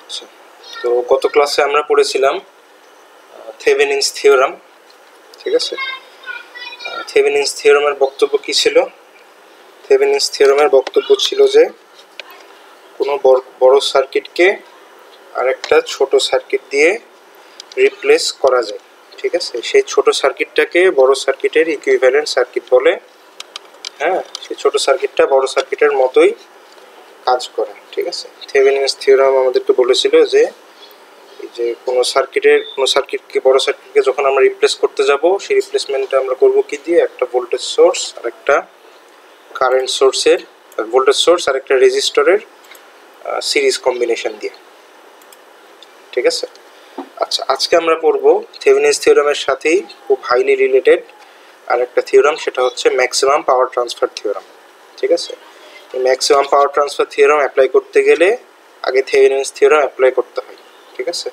আচ্ছা, তো গত ক্লাসে আমরা পড়েছিলাম থেভেনিনস থিওরাম। ঠিক আছে, থেভেনিনস থিওরামের বক্তব্য কি ছিল? থেভেনিনস থিওরামের বক্তব্য ছিল যে কোনো বড় সার্কিটকে আরেকটা ছোট সার্কিট দিয়ে রিপ্লেস করা যায়। ঠিক আছে, সেই ছোট সার্কিটটাকে বড় সার্কিটের ইকুইভ্যালেন্ট সার্কিট বলে। হ্যাঁ, সেই ছোট সার্কিটটা বড় সার্কিটের মতোই কাজ করে। ঠিক আছে, থেভেনিনস থিওরাম আমাদেরকে বলেছিল যে কোনো সার্কিটকে বড় সার্কিটকে যখন আমরা রিপ্লেস করতে যাব, সেই রিপ্লেসমেন্টটা আমরা করব কি দিয়ে? একটা ভোল্টেজ সোর্স আর একটা কারেন্ট সোর্সের, ভোল্টেজ সোর্স আর একটা রেজিস্টরের সিরিজ কম্বিনেশন দিয়ে। ঠিক আছে, আচ্ছা, আজকে আমরা পড়ব থেভেনিনস থিওরামের সাথেই খুব হাইলি রিলেটেড আর একটা থিওরাম, সেটা হচ্ছে ম্যাক্সিমাম পাওয়ার ট্রান্সফার থিওরাম। ঠিক আছে, maximum power transfer theorem apply করতে গেলে আগে থেভেনিনস থিওরাম অ্যাপ্লাই করতে হয়। ঠিক আছে,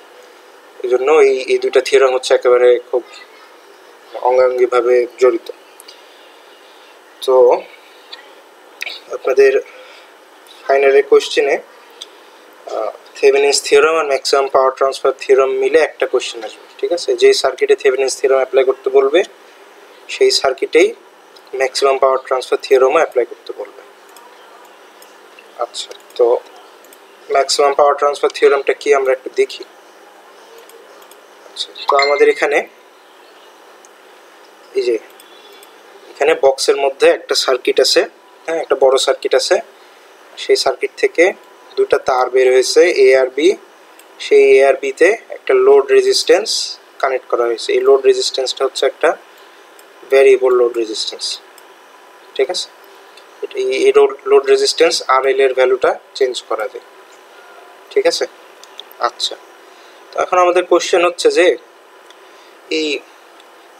এই জন্য এই দুইটা থিওরাম হচ্ছে একেবারে খুব অঙ্গাঙ্গিভাবে জড়িত। তো আপনাদের ফাইনালের কোশ্চেনে থেভেনিনস থিওরাম আর ম্যাক্সিমাম পাওয়ার ট্রান্সফার থিওরাম মিলে একটা কোশ্চেন আসবে। ঠিক আছে, যেই সার্কিটে থেভেনিনস থিওরাম অ্যাপ্লাই করতে বলবে সেই সার্কিটেই ম্যাক্সিমাম পাওয়ার ট্রান্সফার থিওরামও অ্যাপ্লাই করতে বলবে। আচ্ছা, তো ম্যাক্সিমাম পাওয়ার ট্রান্সফার থিওরামটা কি আমরা একটু দেখি। আচ্ছা, তো আমাদের এখানে এই যে এখানে বক্সের মধ্যে একটা সার্কিট আছে। হ্যাঁ, একটা বড় সার্কিট আছে। সেই সার্কিট থেকে দুটো তার বের হয়েছে, এ আর বি। সেই এ আর বিতে একটা লোড রেজিস্ট্যান্স কানেক্ট করা হয়েছে। এই লোড রেজিস্ট্যান্সটা হচ্ছে একটা ভ্যারিয়েবল লোড রেজিস্ট্যান্স। ঠিক আছে, এই লোড রেজিস্ট্যান্স আর এল এর ভ্যালুটা চেঞ্জ করা যায়। ঠিক আছে, আচ্ছা, তো এখন আমাদের কোশ্চেন হচ্ছে যে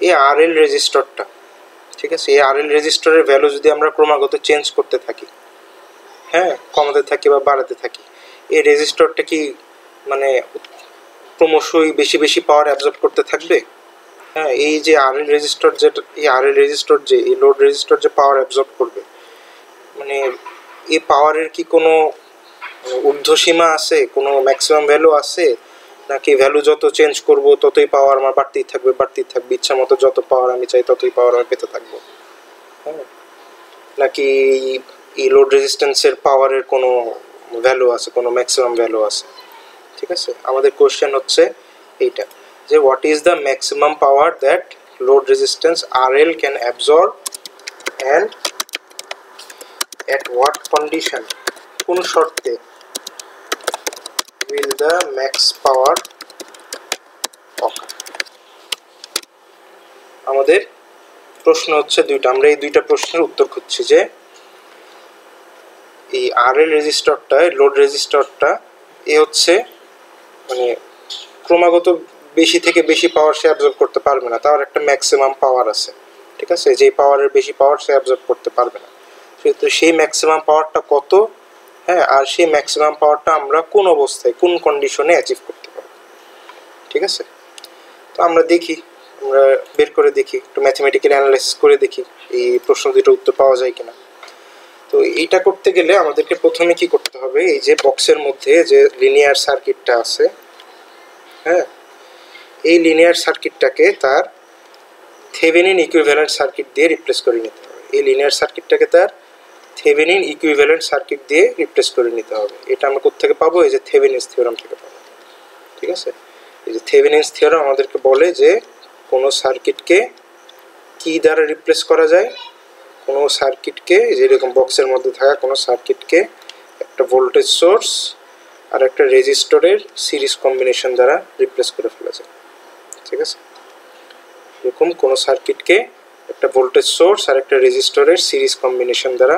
এই আর এল রেজিস্টরটা, ঠিক আছে, এই আর এল রেজিস্টরের ভ্যালু যদি আমরা ক্রমাগত চেঞ্জ করতে থাকি, হ্যাঁ, কমাতে থাকি বা বাড়াতে থাকি, এই রেজিস্টরটা কি মানে ক্রমশই বেশি বেশি পাওয়ার অ্যাবজর্ব করতে থাকবে? হ্যাঁ, এই যে আর এল রেজিস্টর, যেটা এই আর এল রেজিস্টর যে এই লোড রেজিস্টর যে পাওয়ার অ্যাবজর্ব করবে, মানে এই পাওয়ারের কি কোনো ঊর্ধ্বসীমা আছে, কোনো ম্যাক্সিমাম ভ্যালু আছে, নাকি ভ্যালু যত চেঞ্জ করব ততই পাওয়ার আমার বাড়তেই থাকবে, ইচ্ছা মতো যত পাওয়ার আমি চাই ততই পাওয়ার আমি পেতে থাকবো? হ্যাঁ, নাকি এই লোড রেজিস্ট্যান্সের পাওয়ারের কোনো ভ্যালু আছে, কোনো ম্যাক্সিমাম ভ্যালু আছে? ঠিক আছে, আমাদের কোশ্চেন হচ্ছে এইটা, যে what is the maximum power that load resistance R L can absorb and at what condition, কোন শর্তে will the max power occur? আমাদের প্রশ্ন হচ্ছে দুইটা, আমরা এই দুইটা প্রশ্নের উত্তর খুঁজছি যে এই আর এল রেজিস্টরটা, লোড রেজিস্টরটা, এ হচ্ছে মানে ক্রমাগত বেশি থেকে বেশি পাওয়ার সে অ্যাবজর্ব করতে পারবে না, তার একটা ম্যাক্সিমাম পাওয়ার আছে। ঠিক আছে, যে পাওয়ারের বেশি পাওয়ার সে অ্যাবজর্ব করতে পারবে না, সেহেতু সেই ম্যাক্সিমাম পাওয়ারটা কত, হ্যাঁ, আর সেই ম্যাক্সিমাম পাওয়ারটা আমরা কোন অবস্থায় কোন কন্ডিশনে অ্যাচিভ করতে পারবো। ঠিক আছে, তো আমরা দেখি, আমরা বের করে দেখি, একটু ম্যাথমেটিক্যাল অ্যানালাইসিস করে দেখি এই প্রশ্ন দুটোর উত্তর পাওয়া যায় কিনা। তো এইটা করতে গেলে আমাদেরকে প্রথমে কি করতে হবে, এই যে বক্সের মধ্যে যে লিনিয়ার সার্কিটটা আছে, হ্যাঁ, এই লিনিয়ার সার্কিটটাকে তার থেভেনিন ইকুইভ্যালেন্ট সার্কিট দিয়ে রিপ্লেস করে নিতে হবে। এই লিনিয়ার সার্কিটটাকে তার থেভেনিন ইকুইভ্যালেন্ট সার্কিট দিয়ে রিপ্লেস করে নিতে হবে। এটা আমরা কোত্থেকে পাবো? এই যে থেভেনিনস থিওরাম থেকে পাবো। ঠিক আছে, এই যে থেভেনিনস থিওরাম আমাদেরকে বলে যে কোনো সার্কিটকে কি দ্বারা রিপ্লেস করা যায়, কোনো সার্কিটকে, যেরকম বক্সের মধ্যে থাকা কোনো সার্কিটকে একটা ভোল্টেজ সোর্স আর একটা রেজিস্টরের সিরিজ কম্বিনেশন দ্বারা রিপ্লেস করে ফেলা যায়। ঠিক আছে, এরকম কোনো সার্কিটকে একটা ভোল্টেজ সোর্স আর একটা রেজিস্টরের সিরিজ কম্বিনেশন দ্বারা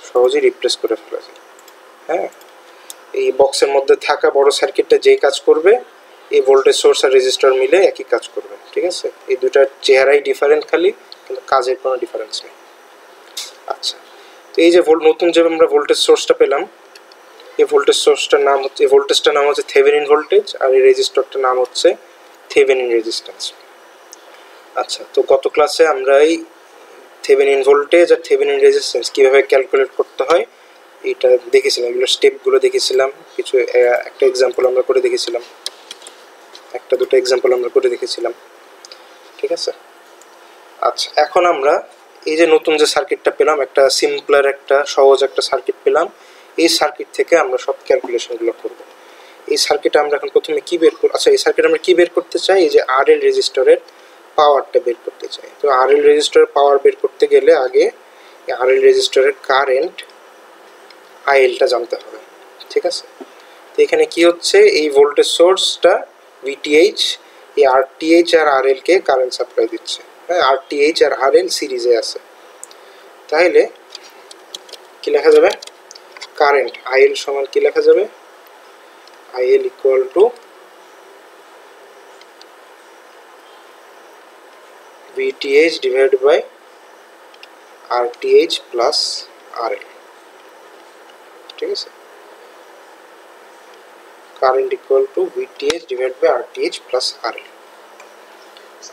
সহজেই রিপ্লেস করে ফেলা যায়। হ্যাঁ, এই বক্সের মধ্যে থাকা বড় সার্কিটটা যেই কাজ করবে, এই ভোল্টেজ সোর্স আর রেজিস্টর মিলে একই কাজ করবে। ঠিক আছে, এই দুটার চেহারাই ডিফারেন্ট খালি, কিন্তু কাজের কোনো ডিফারেন্স নেই। আচ্ছা, তো এই যে নতুন যে আমরা ভোল্টেজ সোর্সটা পেলাম, এই ভোল্টেজ সোর্সটার নাম হচ্ছে, এই ভোল্টেজটার নাম হচ্ছে থেভেনিন ভোল্টেজ, আর এই রেজিস্টরটার নাম হচ্ছে থেভেনিন রেজিস্ট্যান্স। আচ্ছা, তো গত ক্লাসে আমরা এই থেভেনিন ভোল্টেজ আর থেভেনিন রেজিস্ট্যান্স কীভাবে ক্যালকুলেট করতে হয় এইটা দেখেছিলাম, এগুলো স্টেপগুলো দেখেছিলাম, কিছু একটা এক্সাম্পল আমরা করে দেখেছিলাম, একটা দুটো এক্সাম্পল আমরা করে দেখেছিলাম, ঠিক আছে। আচ্ছা, এখন আমরা এই যে নতুন যে সার্কিটটা পেলাম, একটা সিম্পলার একটা সহজ একটা সার্কিট পেলাম, এই সার্কিট থেকে আমরা সব ক্যালকুলেশনগুলো করব। এই সার্কিটে আমরা এখন প্রথমে কি বের করব, আচ্ছা এই সার্কিটে আমরা কি বের করতে চাই, এই যে আরএল রেজিস্টরের পাওয়ারটা বের করতে চাই। তো আরএল রেজিস্টরের পাওয়ার বের করতে গেলে আগে আরএল রেজিস্টরের কারেন্ট আইএলটা জানতে হবে, ঠিক আছে। তো এখানে কি হচ্ছে, এই ভোল্টেজ সোর্সটা ভিটিএইচ, এই আরটিএইচ আর আরএলকে কারেন্ট সাপ্লাই দিচ্ছে, হ্যাঁ, আরটিএইচ আর আরএল সিরিজে আছে। তাহলে কি লেখা যাবে, কারেন্ট আইএল সমান কি লেখা যাবে, IL equal to VTH divided by RTH plus RL, ঠিক আছে। Current equal to VTH divide by RTH plus RL.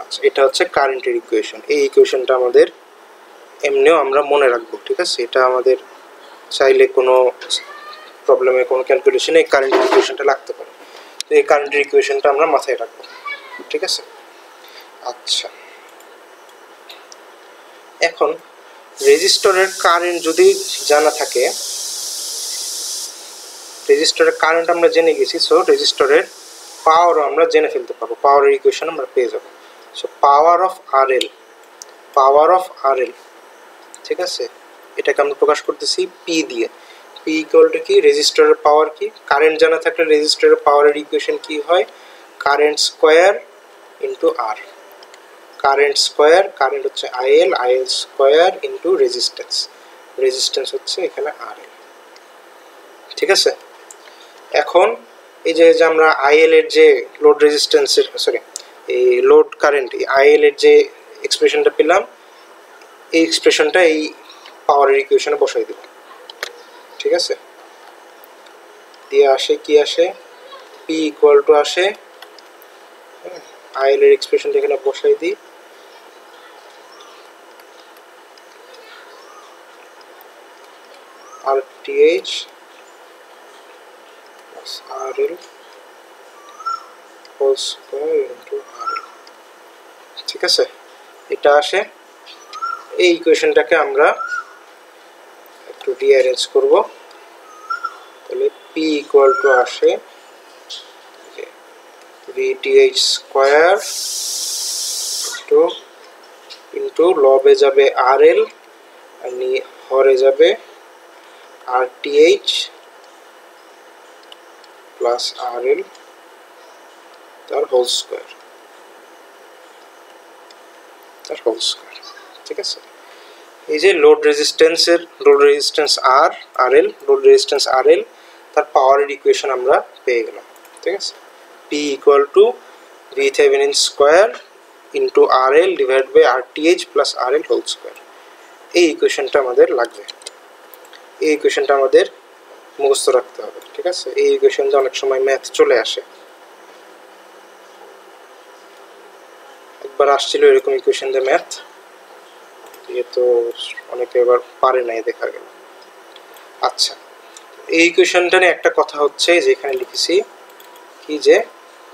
আচ্ছা, এটা হচ্ছে কারেন্টের ইকুয়েশন। এই ইকুয়েশনটা আমাদের এমনিও আমরা মনে রাখবো, ঠিক আছে। এটা আমাদের চাইলে কোনো প্রবলেমে কোনো ক্যালকুলেশনে এই কারেন্টের ইকুয়েশনটা লাগতে পারে, তো এই কারেন্টের ইকুয়েশনটা আমরা মাথায় রাখবো, ঠিক আছে। আচ্ছা, এখন রেজিস্টরের কারেন্ট যদি জানা থাকে, রেজিস্টরের কারেন্ট আমরা জেনে গেছি, সো রেজিস্টরের পাওয়ারও আমরা জেনে ফেলতে পারবো, পাওয়ারের ইকুয়েশন আমরা পেয়ে যাবো। So power of RL, power of RL, ঠিক আছে, এটাকে আমরা প্রকাশ করতেছি পি দিয়ে। পি ইকুয়াল টু কি, রেজিস্টরের পাওয়ার কি, কারেন্ট জানা থাকলে রেজিস্টরের পাওয়ারের ইকুয়েশন কি হয়, current square into R, current square, current হচ্ছে IL, IL square into resistance, resistance হচ্ছে এখানে আরএল, ঠিক আছে। এখন এই যে আমরা আইএল এর যে লোড রেজিস্ট্যান্সের, সরি এই লোড কারেন্ট, এই আইএল এর যে এক্সপ্রেশনটা পেলাম, এই এক্সপ্রেশনটা এই পাওয়ারের ইকুয়েশনে বসাই দেব, ঠিক আছে। দিয়ে আসে কি আসে, পি ইকুয়াল টু আসে, আইএল এর এক্সপ্রেশনটা এখানে বসাই দিই, RTH plus RL whole square into RL, ঠিক আছে। এটা আসে, এই ইকুয়েশনটাকে আমরা একটু রিঅ্যারেঞ্জ করব, তাহলে পি ইকুয়াল টু আসে ভিটিএইচ স্কয়ার ইন্টু লবে যাবে আরএল আর হরে যাবে আরটিএইচ প্লাস আরএল তার হোল স্কয়ার, ঠিক আছে। এই যে লোড রেজিস্ট্যান্সের, লোড রেজিস্ট্যান্স আর আরএল, লোড রেজিস্ট্যান্স আরএল, তার পাওয়ারের ইকুয়েশন আমরা পেয়ে গেলাম, ঠিক আছে। P equal to V Thevenin square into RL divide by RTH plus RL whole square, এই ইকুয়েশনটা আমাদের লাগবে, এই ইকুয়েশনটা আমাদের মুখস্থ রাখতে হবে, ঠিক আছে। এই ইকুয়েশন যে অনেক সময় ম্যাথ চলে আসে, একবার আসছিল এরকম ইকুয়েশন দিয়ে ম্যাথ, এ তো অনেকে এবার পারে নাই দেখা গেল। আচ্ছা, এই ইকুয়েশনটা নিয়ে একটা কথা হচ্ছে যে এখানে লিখেছি কি, যে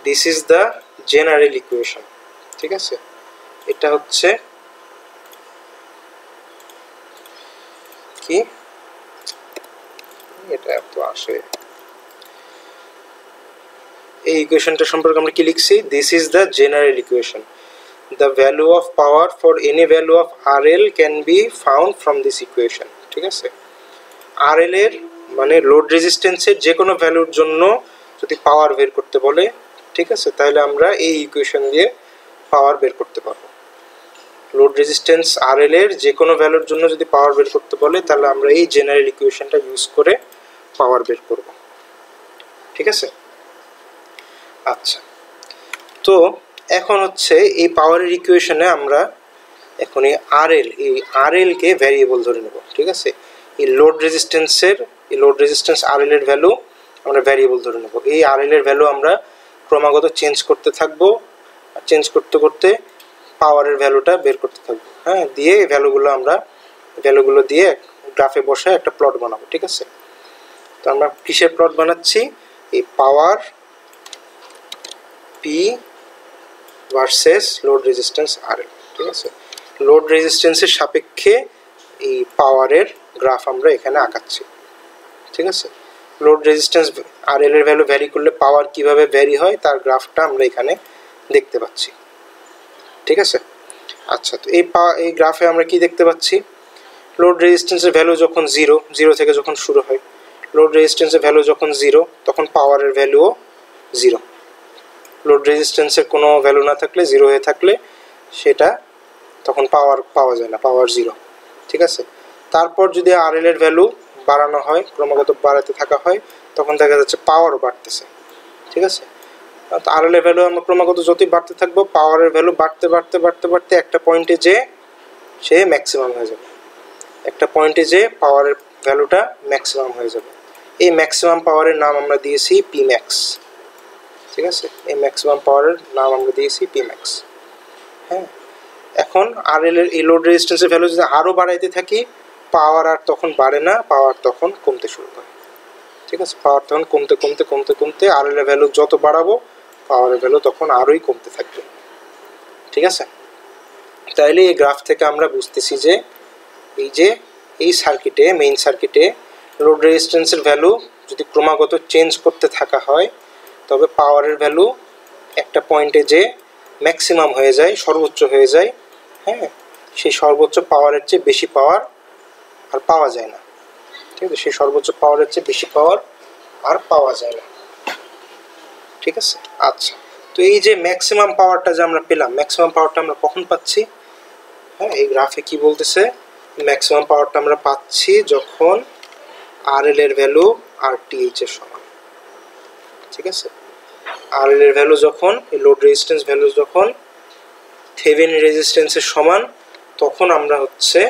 this is the general equation, ঠিক আছে। এটা হচ্ছে কি, এটা তো আসে, এই ইকুয়েশনটা সম্পর্কে আমরা কি লিখছি, this is the general equation, the value of power for any value of RL can be found from this equation, ঠিক আছে। RL এর মানে লোড রেজিস্ট্যান্সের যে কোনো ভ্যালুর জন্য যদি পাওয়ার বের করতে বলে, ঠিক আছে, তাহলে আমরা এই ইকুয়েশন দিয়ে পাওয়ার বের করতে পারবো। লোড রেজিস্ট্যান্স RL এর যে কোনো ভ্যালুর জন্য যদি পাওয়ার বের করতে বলে, তাহলে আমরা এই জেনারেল ইকুয়েশনটা ইউজ করে পাওয়ার বের করব, ঠিক আছে। আচ্ছা, তো এখন হচ্ছে এই পাওয়ারের ইকুয়েশনে আমরা এখন এই আরএল কে ভ্যারিয়েবল ধরে নেব, ঠিক আছে। এই লোড রেজিস্ট্যান্স আরএল এর ভ্যালু আমরা ভ্যারিয়েবল ধরে নেব। এই আরএল এর ভ্যালু আমরা ক্রমাগত চেঞ্জ করতে থাকবো, চেঞ্জ করতে করতে পাওয়ারের ভ্যালুটা বের করতে থাকবো, হ্যাঁ, দিয়ে ভ্যালুগুলো দিয়ে গ্রাফে বসে একটা প্লট বানাবো, ঠিক আছে। তো আমরা কিসের প্লট বানাচ্ছি? এই power P versus load resistance RL. ঠিক আছে, লোড রেজিস্ট্যান্সের সাপেক্ষে এই পাওয়ারের গ্রাফ আমরা এখানে আঁকাচ্ছি। ঠিক আছে, লোড রেজিস্ট্যান্স আরএল এর ভ্যালু ভ্যারি করলে পাওয়ার কিভাবে ভ্যারি হয় তার গ্রাফটা আমরা এখানে দেখতে পাচ্ছি। ঠিক আছে, আচ্ছা, তো এই গ্রাফে আমরা কি দেখতে পাচ্ছি? লোড রেজিস্ট্যান্সের ভ্যালু যখন জিরো থেকে যখন শুরু হয়, লোড রেজিস্ট্যান্সের ভ্যালু যখন জিরো তখন পাওয়ারের ভ্যালুও জিরো। লোড রেজিস্ট্যান্সের কোনো ভ্যালু না থাকলে, জিরো হয়ে থাকলে সেটা তখন পাওয়া যায় না, পাওয়ার জিরো। ঠিক আছে, তারপর যদি আরএল এর ভ্যালু বাড়ানো হয়, ক্রমাগত বাড়াতে থাকা হয়, তখন দেখা যাচ্ছে পাওয়ারও বাড়তেছে। ঠিক আছে, তো আরএল এর ভ্যালু আমরা ক্রমাগত যতই বাড়তে থাকবো, পাওয়ারের ভ্যালু বাড়তে বাড়তে বাড়তে বাড়তে একটা পয়েন্টে যে সে ম্যাক্সিমাম হয়ে যাবে। একটা পয়েন্টে যে পাওয়ারের ভ্যালুটা ম্যাক্সিমাম হয়ে যাবে। এই ম্যাক্সিমাম পাওয়ারের নাম আমরা দিয়েছি পি ম্যাক্স। ঠিক আছে, এই ম্যাক্সিমাম পাওয়ারের নাম আমরা দিয়েছি পি ম্যাক্স। হ্যাঁ, এখন আরএল এর এই লোড রেজিস্ট্যান্সের ভ্যালু যদি আরও বাড়াইতে থাকি, পাওয়ার আর তখন বাড়ে না, পাওয়ার তখন কমতে শুরু করে। ঠিক আছে, পাওয়ার তখন কমতে কমতে কমতে কমতে আরএল এর ভ্যালু যত বাড়াবো, পাওয়ারের ভ্যালু তখন আরোই কমতে থাকবে। ঠিক আছে, তাইলে এই গ্রাফ থেকে আমরা বুঝতেছি যে এই সার্কিটে, মেইন সার্কিটে লোড রেজিস্ট্যান্সের ভ্যালু যদি ক্রমাগত চেঞ্জ করতে থাকা হয়, তবে পাওয়ারের ভ্যালু একটা পয়েন্টে যে ম্যাক্সিমাম হয়ে যায়, সর্বোচ্চ হয়ে যায়। হ্যাঁ, সেই সর্বোচ্চ পাওয়ারের চেয়ে বেশি পাওয়ার আর পাওয়া যায় না। ঠিক আছে, সেই সর্বোচ্চ পাওয়ারের চেয়ে বেশি পাওয়ার আর পাওয়া যায় না। ঠিক আছে, আচ্ছা, তো এই যে ম্যাক্সিমাম পাওয়ারটা যে আমরা পেলাম, ম্যাক্সিমাম পাওয়ারটা আমরা কখন পাচ্ছি? হ্যাঁ, এই গ্রাফে কি বলতেছে? ম্যাক্সিমাম পাওয়ারটা আমরা পাচ্ছি যখন আরএল এর ভ্যালু আরটিএইচ এর সমান। ঠিক আছে, আরএল এর ভ্যালু যখন, এই লোড রেজিস্ট্যান্স ভ্যালু যখন থেভেনিন রেজিস্ট্যান্সের সমান, তখন আমরা হচ্ছে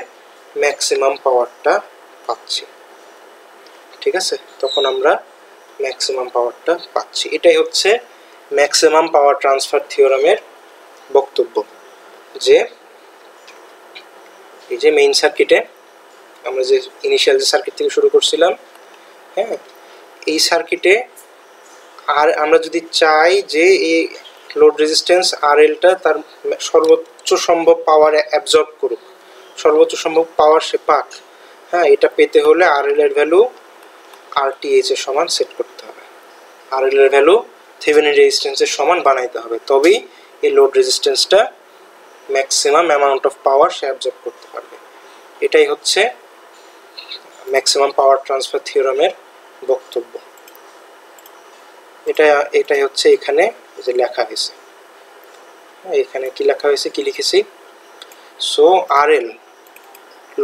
ম্যাক্সিমাম পাওয়ারটা পাচ্ছি। ঠিক আছে, তখন আমরা ম্যাক্সিমাম পাওয়ারটা পাচ্ছি। এটাই হচ্ছে ম্যাক্সিমাম পাওয়ার ট্রান্সফার থিওরামের বক্তব্য, যে এই যে মেইন সার্কিটে আমরা যে ইনিশিয়াল যে সার্কিট থেকে শুরু করছিলাম, হ্যাঁ, এই সার্কিটে আর আমরা যদি চাই যে এই লোড রেজিস্ট্যান্স আরএলটা তার সর্বোচ্চ সম্ভব পাওয়ার অ্যাবজর্ব করুক, সর্বোচ্চ সম্ভব পাওয়ার সে পাক, হ্যাঁ, এটা পেতে হলে আরএল এর ভ্যালু আরটিএইচ এর সমান সেট করতে হবে। আরএল এর ভ্যালু থেভেনিন রেজিস্ট্যান্সের সমান বানাইতে হবে, তবেই এই লোড রেজিস্ট্যান্সটা ম্যাক্সিমাম অ্যামাউন্ট অফ পাওয়ার সে অ্যাবজর্ব করতে পারবে। এটাই হচ্ছে ম্যাক্সিমাম পাওয়ার ট্রান্সফার থিওরামের বক্তব্য। এটাই হচ্ছে এখানে যে লেখা হয়েছে। এখানে কি লেখা হয়েছে, কি লিখেছি? So RL,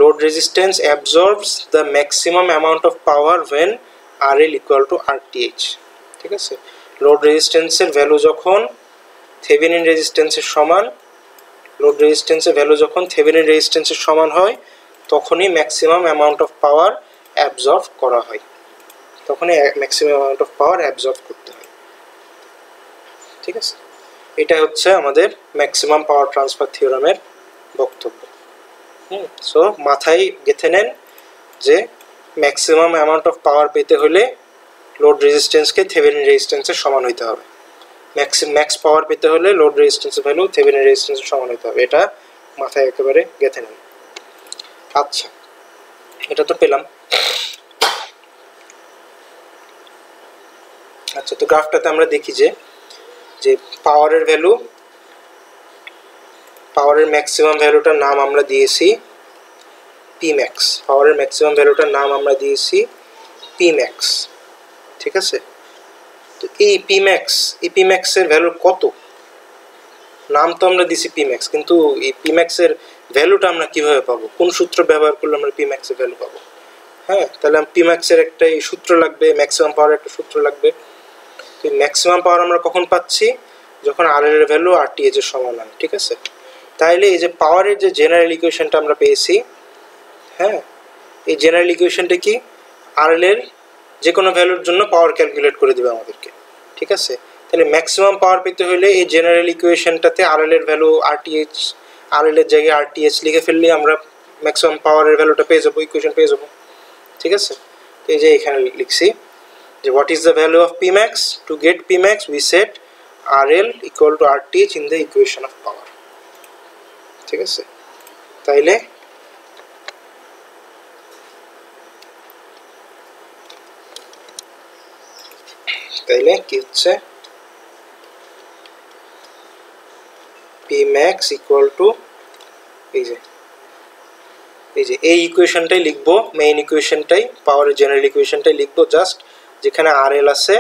load resistance absorbs the maximum amount of power when RL equal to RTH. ঠিক আছে, লোড রেজিস্ট্যান্সের ভ্যালু যখন থেভেনিন রেজিস্ট্যান্সের সমান, লোড রেজিস্ট্যান্সের ভ্যালু যখন থেভেনিন রেজিস্ট্যান্সের সমান হয়, তখনই maximum amount of power absorb করা হয়, তখনই maximum amount of power absorb করতে হয়। ঠিক আছে, এটা হচ্ছে আমাদের ম্যাক্সিমাম পাওয়ার ট্রান্সফার থিওরামের বক্তব্য। সো মাথায় গেঁথে নেন যে ম্যাক্সিমাম অ্যামাউন্ট অফ পাওয়ার পেতে হলে লোড রেজিস্ট্যান্সকে থেভেনিন রেজিস্ট্যান্সের সমান হইতে হবে। ম্যাক্স পাওয়ার পেতে হলে লোড রেজিস্ট্যান্সের ভ্যালু থেভেনিন রেজিস্ট্যান্সের সমান হইতে হবে। এটা মাথায় একেবারে গেঁথে নেন। আচ্ছা, এটা তো পেলাম। আচ্ছা, তো গ্রাফটাতে আমরা দেখি যে পাওয়ারের ভ্যালু, পাওয়ারের ম্যাক্সিমাম ভ্যালুটার নাম আমরা দিয়েছি পি ম্যাক্স। পাওয়ারের ম্যাক্সিমাম ভ্যালুটার নাম আমরা দিয়েছি পি ম্যাক্স। ঠিক আছে, তো এই পি ম্যাক্সের ভ্যালু কত? নাম তো আমরা দিছি পি ম্যাক্স, কিন্তু এই পি ম্যাক্সের ভ্যালুটা আমরা কিভাবে পাবো? কোন সূত্র ব্যবহার করলে আমরা পি ম্যাক্সের ভ্যালু পাবো? হ্যাঁ, তাহলে পি ম্যাক্সের একটা সূত্র লাগবে, ম্যাক্সিমাম পাওয়ার একটা সূত্র লাগবে। তো ম্যাক্সিমাম পাওয়ার আমরা কখন পাচ্ছি? যখন আরএল এর ভ্যালু আরটিএইচ এর সমান হয়। ঠিক আছে, তাইলে এই যে পাওয়ারের যে জেনারেল ইকুয়েশনটা আমরা পেয়েছি, হ্যাঁ, এই জেনারেল ইকুয়েশনটা কি? আরএল এর যে কোনো ভ্যালুর জন্য পাওয়ার ক্যালকুলেট করে দেবে আমাদেরকে। ঠিক আছে, তাহলে ম্যাক্সিমাম পাওয়ার পেতে হলে এই জেনারেল ইকুয়েশনটাতে আরএল এর ভ্যালু আরটিএইচ, আরএল এর জায়গায় আরটিএইচ লিখে ফেললে আমরা ম্যাক্সিমাম পাওয়ারের ভ্যালুটা পেয়ে যাবো, ইকুয়েশন পেয়ে যাবো। ঠিক আছে, এই যে এখানে লিখছি যে what is the value of Pmax. To get Pmax we set RL equal to RTH in the equation of power. ঠিক আছে, তাইলে কি হচ্ছে Pmax equal to এই যে এই ইকুয়েশনটাই লিখবো, মেইন ইকুয়েশনটাই, পাওয়ারের জেনারেল ইকুয়েশনটাই লিখবো, জাস্ট যেখানে RL আছে,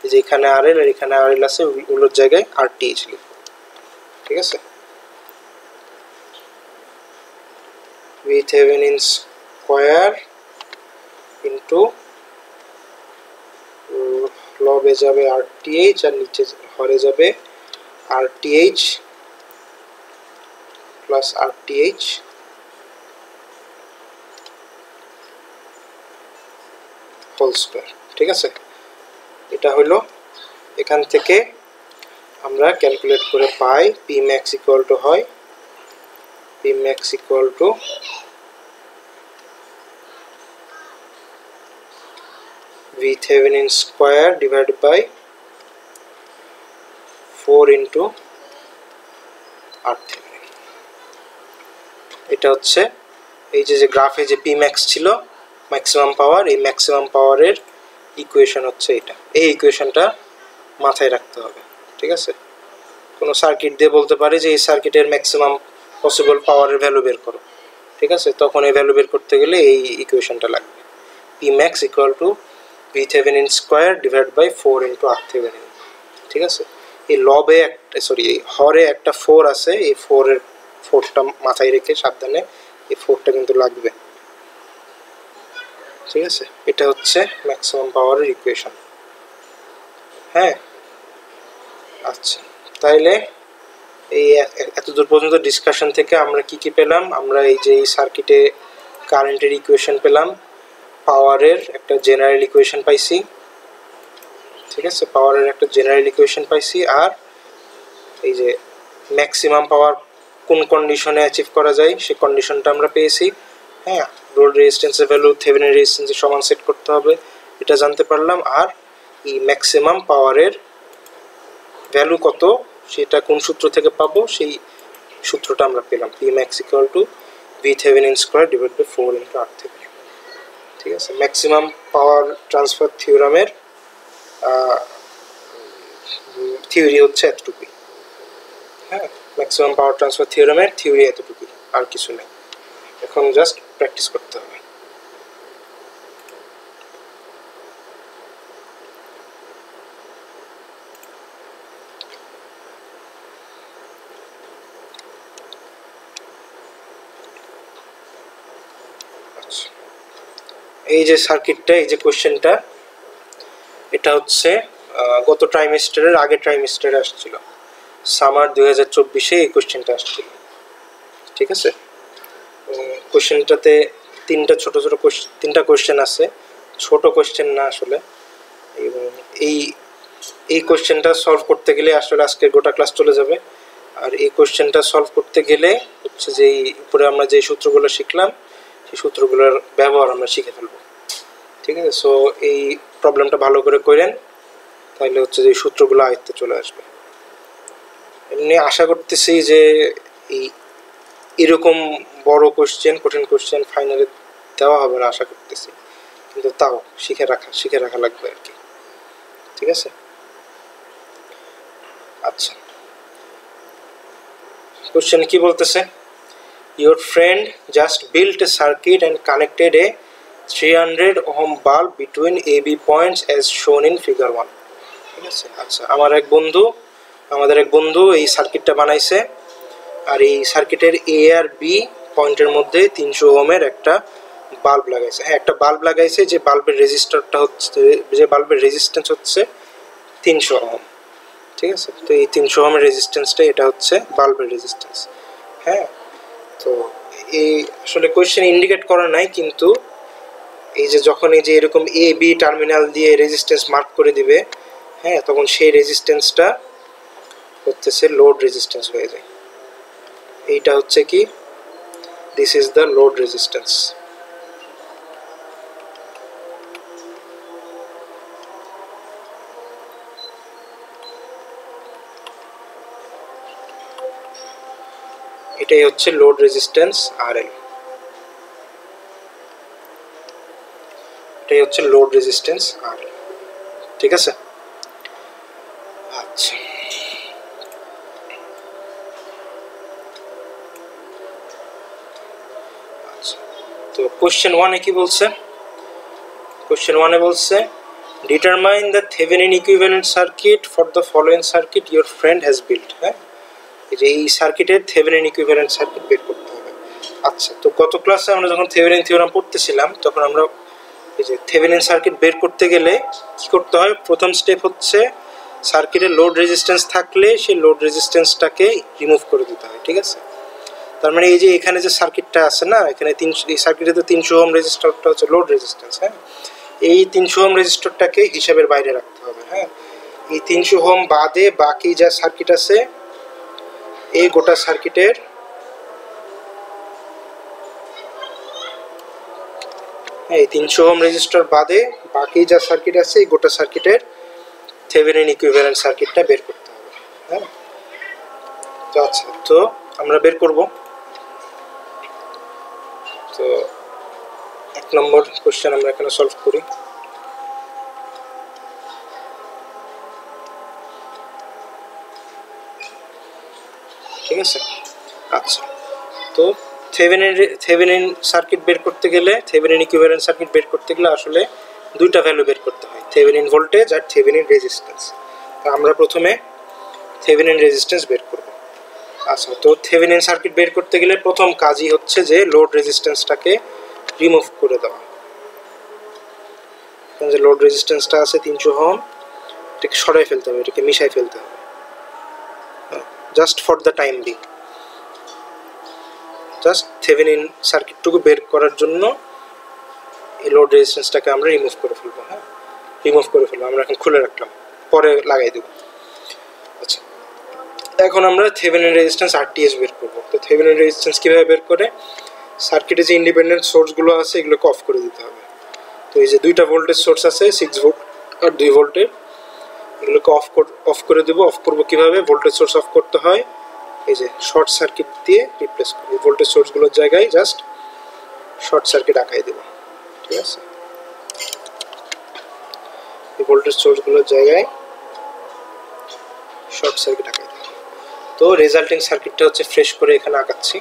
এই যে এখানে RL আর এখানে RL আছে, ওগুলোর জায়গায় RTH লিখবো। ঠিক আছে, VThevenin স্কয়ার ইনটু লবে যাবে RTH আর নিচে হরে যাবে RTH plus RTH whole square. ঠিক আছে, এটা হলো, এখান থেকে আমরা ক্যালকুলেট করে পাই Pmax ইকুয়াল টু হয় Pmax equal to VThevenin square divided by 4 into RThevenin। এটা হচ্ছে এই যে গ্রাফে যে Pmax ছিল ম্যাক্সিমাম পাওয়ার, এই ম্যাক্সিমাম পাওয়ারের ইকুয়েশন হচ্ছে এটা। এই ইকুয়েশনটা মাথায় রাখতে হবে। ঠিক আছে, কোনো সার্কিট দিয়ে বলতে পারে যে এই সার্কিটের ম্যাক্সিমাম পসিবল পাওয়ারের ভ্যালু বের করো। ঠিক আছে, তখন এই ভ্যালু বের করতে গেলে এই ইকুয়েশনটা লাগবে, Pmax equal to VThevenin square divide by 4 into RThevenin। ঠিক আছে, এই লবে একটা এই হরে একটা 4 আছে, এই 4টা মাথায় রেখে সাবধানে, এই 4টা কিন্তু লাগবে। ঠিক আছে, এটা হচ্ছে ম্যাক্সিমাম পাওয়ারের ইকুয়েশন। হ্যাঁ, আচ্ছা, তাইলে এই এতদূর পর্যন্ত ডিসকাশন থেকে আমরা কি পেলাম? আমরা এই যে এই সার্কিটে কারেন্টের ইকুয়েশন পেলাম, পাওয়ারের একটা জেনারেল ইকুয়েশন পাইছি। ঠিক আছে, পাওয়ারের একটা জেনারেল ইকুয়েশন পাইছি, আর এই যে ম্যাক্সিমাম পাওয়ার কোন কন্ডিশনে অ্যাচিভ করা যায় সেই কন্ডিশনটা আমরা পেয়েছি। হ্যাঁ, লোড রেজিস্ট্যান্সের ভ্যালু থেভেনিন রেজিস্ট্যান্সের সমান সেট করতে হবে, এটা জানতে পারলাম। আর এই ম্যাক্সিমাম পাওয়ারের ভ্যালু কত সেটা কোন সূত্র থেকে পাবো সেই সূত্রটা আমরা পেলাম, Pmax equal to VThevenin square divide by 4 into RThevenin। ঠিক আছে, ম্যাক্সিমাম পাওয়ার ট্রান্সফার থিওরামের থিওরি হচ্ছে এতটুকুই। হ্যাঁ, ম্যাক্সিমাম পাওয়ার ট্রান্সফার থিওরামের থিওরি এতটুকুই, আর কিছু নেই। এখন জাস্ট প্র্যাকটিস করতে হবে। এই যে সার্কিটটা, এই যে কোশ্চেনটা, এটা হচ্ছে গত ট্রাইমেস্টারের আগের ট্রাইমেস্টারে আসছিল, সামার 2024-এ এই কোশ্চেনটা আসছিল। ঠিক আছে, কোশ্চেনটাতে তিনটা কোশ্চেন আছে, ছোট কোশ্চেন না আসলে। এবং এই কোশ্চেনটা সলভ করতে গেলে আসলে আজকে গোটা ক্লাস চলে যাবে। আর এই কোশ্চেনটা সলভ করতে গেলে হচ্ছে যে উপরে আমরা যে সূত্রগুলো শিখলাম সেই সূত্রগুলোর ব্যবহার আমরা শিখে ফেলবো। ঠিক আছে, সো এই প্রবলেমটা ভালো করে করেন, তাহলে হচ্ছে যে সূত্রগুলো আয়ত্তে চলে আসবে। এমনি আশা করতেছি যে এরকম বড় কোশ্চেন, কঠিন কোশ্চেন ফাইনালে দেওয়া হবে না আশা করতেছি, কিন্তু তাও শিখে রাখা লাগবে আর কি। ঠিক আছে, আচ্ছা, কোশ্চেন কি বলতেছে? Your friend just built a circuit and connected a 300 ohm bulb between AB points as shown in figure 1. ঠিক আছে, আচ্ছা, আমাদের এক বন্ধু এই সার্কিটটা বানাইছে, আর এই সার্কিটের এ আর বি পয়েন্টের মধ্যে 300 ওহমের একটা বাল্ব লাগাইছে। হ্যাঁ, একটা বাল্ব লাগাইছে, যে বাল্বের রেজিস্ট্যান্স হচ্ছে 300 ওহম। ঠিক আছে, তো এই 300 ওহমের রেজিস্ট্যান্সটা, এটা হচ্ছে বাল্বের রেজিস্ট্যান্স। হ্যাঁ, তো এই আসলে কোয়েশ্চেন ইন্ডিকেট করা নাই, কিন্তু এই যে যখন এই যে এরকম এ বি টার্মিনাল দিয়ে রেজিস্ট্যান্স মার্ক করে দিবে, হ্যাঁ, তখন সেই রেজিস্ট্যান্সটা হচ্ছে লোড রেজিস্ট্যান্স হয়ে যায়। এইটা হচ্ছে কি, this is the load resistance. এটাই হচ্ছে লোড রেজিস্ট্যান্স RL, এটাই হচ্ছে লোড রেজিস্ট্যান্স RL। ঠিক আছে, আচ্ছা আচ্ছা তো কোশ্চেন 1-এ কি বলছে? কোশ্চেন 1-এ বলছে determine the Thevenin equivalent circuit for the following circuit your friend has built. হ্যাঁ, এই যে এই সার্কিটের থেভেনিন ইকুইভ্যালেন্ট সার্কিট বের করতে হবে। আচ্ছা, তো গত ক্লাসে আমরা যখন থেভেনিন থিওরাম পড়তেছিলাম তখন আমরা এই যে থেভেনিন সার্কিট বের করতে গেলে কি করতে হয়, প্রথম স্টেপ হচ্ছে সার্কিটের লোড রেজিস্ট্যান্স থাকলে সেই লোড রেজিস্ট্যান্সটাকে রিমুভ করে দিতে হয়। ঠিক আছে, তার মানে এই যে এখানে যে সার্কিটটা আছে না, এখানে এই সার্কিটে তো 300 ওহম রেজিস্টরটা হচ্ছে লোড রেজিস্ট্যান্স। হ্যাঁ, এই 300 ওহম রেজিস্টরটাকে হিসাবের বাইরে রাখতে হবে। হ্যাঁ, এই 300 ওহম বাদে বাকি যা সার্কিট আছে এই গোটা সার্কিটের এই 300 ওহম রেজিস্টর বাদে বাকি যা সার্কিট আছে এই গোটা সার্কিটের থেভেনিন ইকুইভ্যালেন্ট সার্কিটটা বের করতে হবে। হ্যাঁ, তো আচ্ছা, তো আমরা বের করব। তো 1 নম্বর কোশ্চেন আমরা এখানে সলভ করি। ঠিক আছে, আচ্ছা, তো থেভেনিন সার্কিট বের করতে গেলে, থেভেনিন ইকুইভ্যালেন্ট সার্কিট বের করতে গেলে আসলে দুইটা ভ্যালু বের করতে হয়, থেভেনিন ভোল্টেজ আর থেভেনিন রেজিস্ট্যান্স। তো আমরা প্রথমে থেভেনিন রেজিস্ট্যান্স বের করব। আচ্ছা, তো থেভেনিন সার্কিট বের করতে গেলে প্রথম কাজই হচ্ছে যে লোড রেজিস্ট্যান্সটাকে রিমুভ করে দেওয়া। যে লোড রেজিস্ট্যান্সটা আছে 300 ওহম, এটাকে সরাই ফেলতে হবে, এটাকে মিশাই ফেলতে হবে just for the time being. Just Thevenin সার্কিটটুকু বের করার জন্য এই লোড রেজিস্ট্যান্সটাকে আমরা রিমুভ করে ফেলবো। হ্যাঁ, রিমুভ করে ফেলবো, আমরা এখন খুলে রাখলাম, পরে লাগাই দেবো। আচ্ছা, এখন আমরা থেভেনিন রেজিস্ট্যান্স RTH বের করবো। তো থেভেনিন রেজিস্ট্যান্স কীভাবে বের করে, সার্কিটে যে ইন্ডিপেন্ডেন্ট সোর্সগুলো আছে এগুলোকে অফ করে দিতে হবে। তো এই যে দুইটা ভোল্টেজ সোর্স আছে 6 ভোল্ট আর 2 ভোল্টের, এগুলোকে অফ করে দেবো। অফ করবো কীভাবে, ভোল্টেজ সোর্স অফ করতে হয় এই যে শর্ট সার্কিট দিয়ে রিপ্লেস করবো। এই ভোল্টেজ সোর্সগুলোর জায়গায় জাস্ট শর্ট সার্কিট আঁকাই দেবো। ঠিক আছে, এই ভোল্টেজ সোর্সগুলোর জায়গায় শর্ট সার্কিট আঁকাই দেবো। তো রেজাল্টিং সার্কিটটা হচ্ছে ফ্রেশ করে এখানে আঁকাচ্ছি।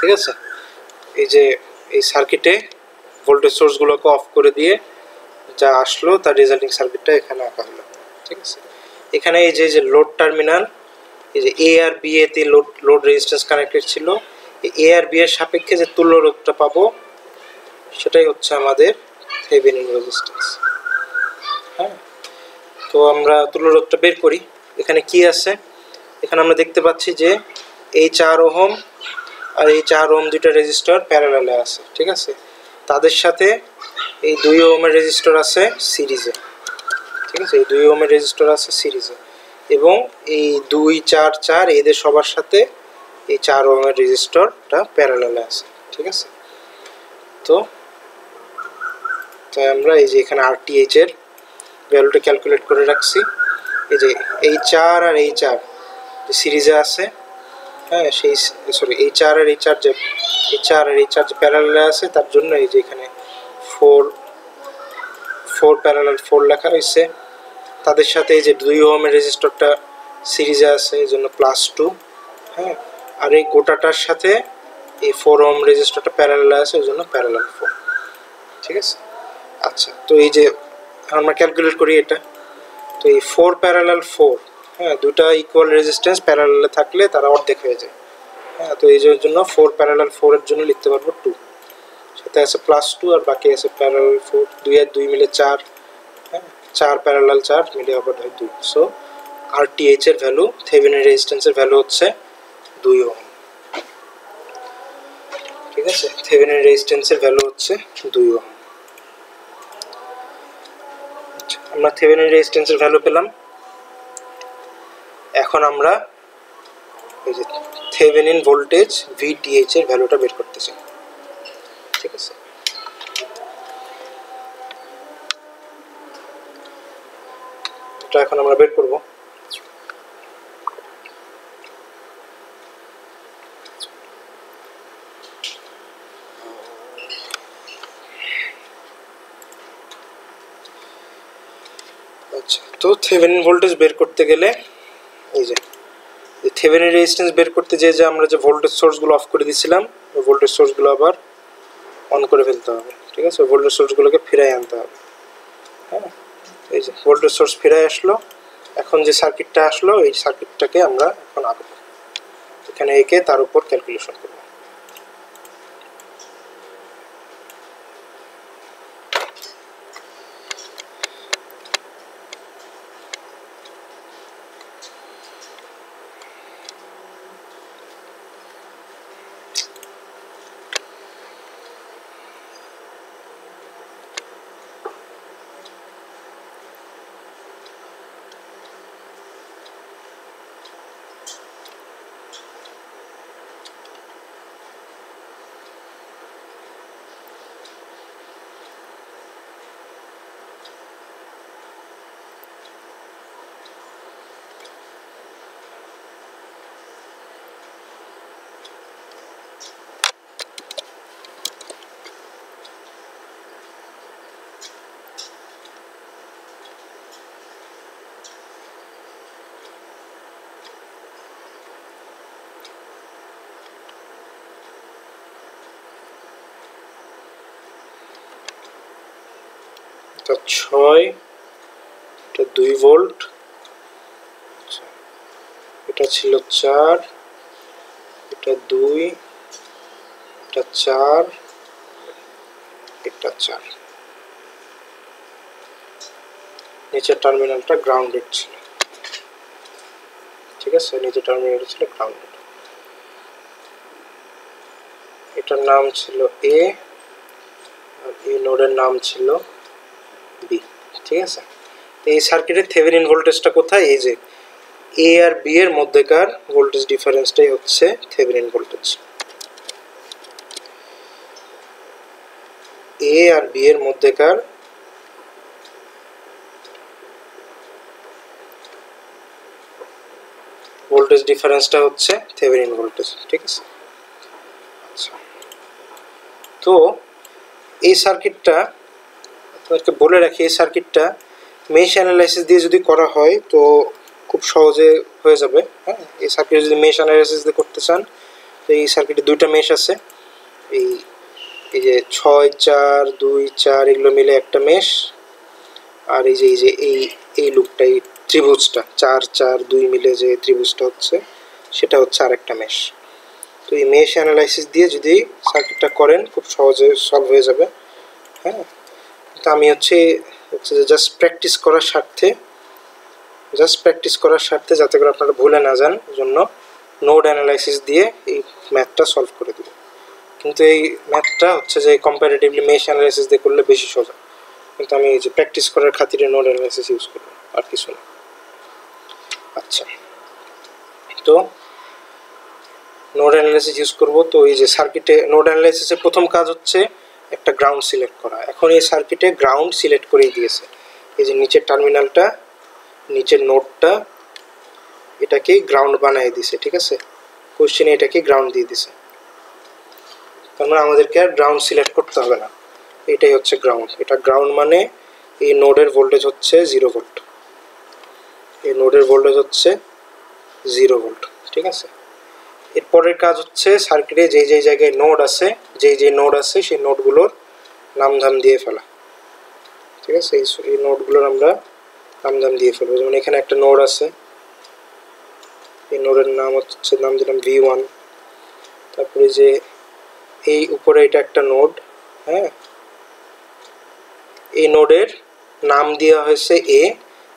ঠিক আছে, এই যে এই সার্কিটে ভোল্টেজ সোর্সগুলোকে অফ করে দিয়ে যা আসলো তার রেজাল্টিং সার্কিটটা এখানে আঁকা হলো। ঠিক আছে, এখানে এই যে লোড টার্মিনাল, এই যে এ আর বি এতে লোড রেজিস্ট্যান্স কানেক্টেড ছিল, এই এ আর বি এর সাপেক্ষে যে তুল্য রোধটা পাবো সেটাই হচ্ছে আমাদের থেভেনিন রেজিস্ট্যান্স। হ্যাঁ, তো আমরা তুল্য রোধটা বের করি। এখানে কি আছে, এখানে আমরা দেখতে পাচ্ছি যে এই 4 ওহম আর এই 4 ওহম দুইটা রেজিস্টর প্যারালালে আছে। ঠিক আছে, তাদের সাথে এই 2 ওহমের রেজিস্টর আছে সিরিজে। ঠিক আছে, এই 2 ওহমের রেজিস্টর আছে সিরিজে, এবং এই 2, 4, 4 এদের সবার সাথে এই 4 ওহমের রেজিস্টরটা প্যারালালে আছে। ঠিক আছে, তো তাই আমরা এই যে এখানে RTH এর ভ্যালুটা ক্যালকুলেট করে রাখছি। এই যে এই 4 আর এই 4 সিরিজে আছে, হ্যাঁ সেই সরি এই 4 আর এই 4 যে এই 4 আর এই 4 যে প্যারালালে আছে তার জন্য এই যে এখানে 4 প্যারালাল 4 লেখা হয়েছে, তাদের সাথে এই যে 2 ওহমের রেজিস্টরটা সিরিজে আছে এই জন্য +2, হ্যাঁ, আর এই গোটাটার সাথে এই 4 ওহম রেজিস্টরটা প্যারালাল আছে ওই জন্য প্যারালাল 4, ঠিক আছে। আচ্ছা, তো এই যে আমরা ক্যালকুলেট করি এটা, তো এই 4 প্যারালাল 4, হ্যাঁ, দুটা ইকুয়াল রেজিস্ট্যান্স প্যারালালে থাকলে তারা অর্ধেক হয়ে যায়, হ্যাঁ, তো এই জন্য 4 প্যারালাল 4 এর জন্য লিখতে পারবো 2, সাথে আছে +2 আর বাকি আছে প্যারালাল 4, 2 আর 2 মিলে 4, হ্যাঁ, 4 প্যারালাল 4 মিলে আবার হয় 2। সো RTH এর ভ্যালু, থেভেনিন রেজিস্ট্যান্সের ভ্যালু হচ্ছে 2 ওহম, ঠিক আছে। থেভেনিন রেজিস্ট্যান্সের ভ্যালু হচ্ছে 2 ওহম। আচ্ছা, আমরা থেভেনিন রেজিস্ট্যান্সের ভ্যালু পেলাম। এখন আমরা এই যে থেভেনিন ভোল্টেজ VTH এর ভ্যালুটা বের করতে চাই, ঠিক আছে। এটা এখন আমরা বের করব। আচ্ছা, তো থেভেনিন ভোল্টেজ বের করতে গেলে এই যে থেভেনিন রেজিস্ট্যান্স বের করতে যে আমরা যে ভোল্টেজ সোর্সগুলো অফ করে দিয়েছিলাম ওই ভোল্টেজ সোর্সগুলো আবার অন করে ফেলতে হবে, ঠিক আছে। ওই ভোল্টেজ সোর্সগুলোকে ফিরাই আনতে হবে, হ্যাঁ। এই যে ভোল্টেজ সোর্স ফিরে আসলো। এখন যে সার্কিটটা আসলো এই সার্কিটটাকে আমরা এখন আঁকবো, এখানে এঁকে তার উপর ক্যালকুলেশন করব। এটা 6, এটা 2 ভোল্ট, আচ্ছা এটা ছিল 4, এটা 2, এটা 4, এটা 4। নিচের টার্মিনালটা গ্রাউন্ডেড ছিল, ঠিক আছে, নিচের টার্মিনালটা ছিল গ্রাউন্ডেড। এটার নাম ছিল A আর এই নোডের নাম ছিল B, ঠিক আছে। তো এই সার্কিটের থেভেনিন ভোল্টেজটা কোথায়? এই যে A আর B এর মধ্যেকার ভোল্টেজ ডিফারেন্সটাই হচ্ছে থেভেনিন ভোল্টেজ। A আর B এর মধ্যেকার ভোল্টেজ ডিফারেন্সটা হচ্ছে থেভেনিন ভোল্টেজ, ঠিক আছে। আচ্ছা, তো এই সার্কিটটা আপনাকে বলে রাখি, এই সার্কিটটা মেশ অ্যানালাইসিস দিয়ে যদি করা হয় তো খুব সহজে হয়ে যাবে, হ্যাঁ। এই সার্কিট যদি মেশ অ্যানালাইসিস দিয়ে করতে চান তো এই সার্কিটে দুইটা মেশ আছে, এই এই যে 6, 4, 2, 4 এগুলো মিলে একটা মেশ, আর এই যে এই লুপটা, এই ত্রিভুজটা 4, 4, 2 মিলে যে ত্রিভুজটা হচ্ছে সেটা হচ্ছে আরেকটা মেশ। তো এই মেশ অ্যানালাইসিস দিয়ে যদি সার্কিটটা করেন খুব সহজে সলভ হয়ে যাবে, হ্যাঁ। তো আমি হচ্ছে জাস্ট প্র্যাকটিস করার স্বার্থে যাতে করে আপনারা ভুলে না যান জন্য নোড অ্যানালাইসিস দিয়ে এই ম্যাথটা সলভ করে দেব। কিন্তু এই ম্যাথটা হচ্ছে যে কম্পারেটিভলি মেশ অ্যানালাইসিস দিয়ে করলে বেশি সোজা, কিন্তু আমি এই যে প্র্যাকটিস করার খাতিরে নোড অ্যানালাইসিস ইউজ করব, আর কিছু না। আচ্ছা, তো নোড অ্যানালাইসিস ইউজ করব। তো এই যে সার্কিটে নোড অ্যানালাইসিসের প্রথম কাজ হচ্ছে একটা গ্রাউন্ড সিলেক্ট করা। এখন এই সার্কিটে গ্রাউন্ড সিলেক্ট করেই দিয়েছে, এই যে নিচের টার্মিনালটা, নিচের নোডটা এটাকে গ্রাউন্ড বানিয়ে দিয়েছে, ঠিক আছে। কোশ্চেনে এটাকে গ্রাউন্ড দিয়ে দিয়েছে, তার মানে আমাদেরকে আর গ্রাউন্ড সিলেক্ট করতে হবে না, এটাই হচ্ছে গ্রাউন্ড। এটা গ্রাউন্ড মানে এই নোডের ভোল্টেজ হচ্ছে 0 ভোল্ট, এই নোডের ভোল্টেজ হচ্ছে 0 ভোল্ট। ঠিক আছে, এরপরের কাজ হচ্ছে সার্কিটে যেই যেই জায়গায় নোড আছে, যেই নোড আছে সেই নোডগুলোর নামধাম দিয়ে ফেলা। ঠিক আছে, এই নোডগুলোর আমরা নামধাম দিয়ে ফেলবো। যেমন এখানে একটা নোড আছে, এই নোডের নাম হচ্ছে, নাম দিলাম V1। তারপরে যে এই উপরে এটা একটা নোড, হ্যাঁ, এই নোডের নাম দেওয়া হয়েছে A,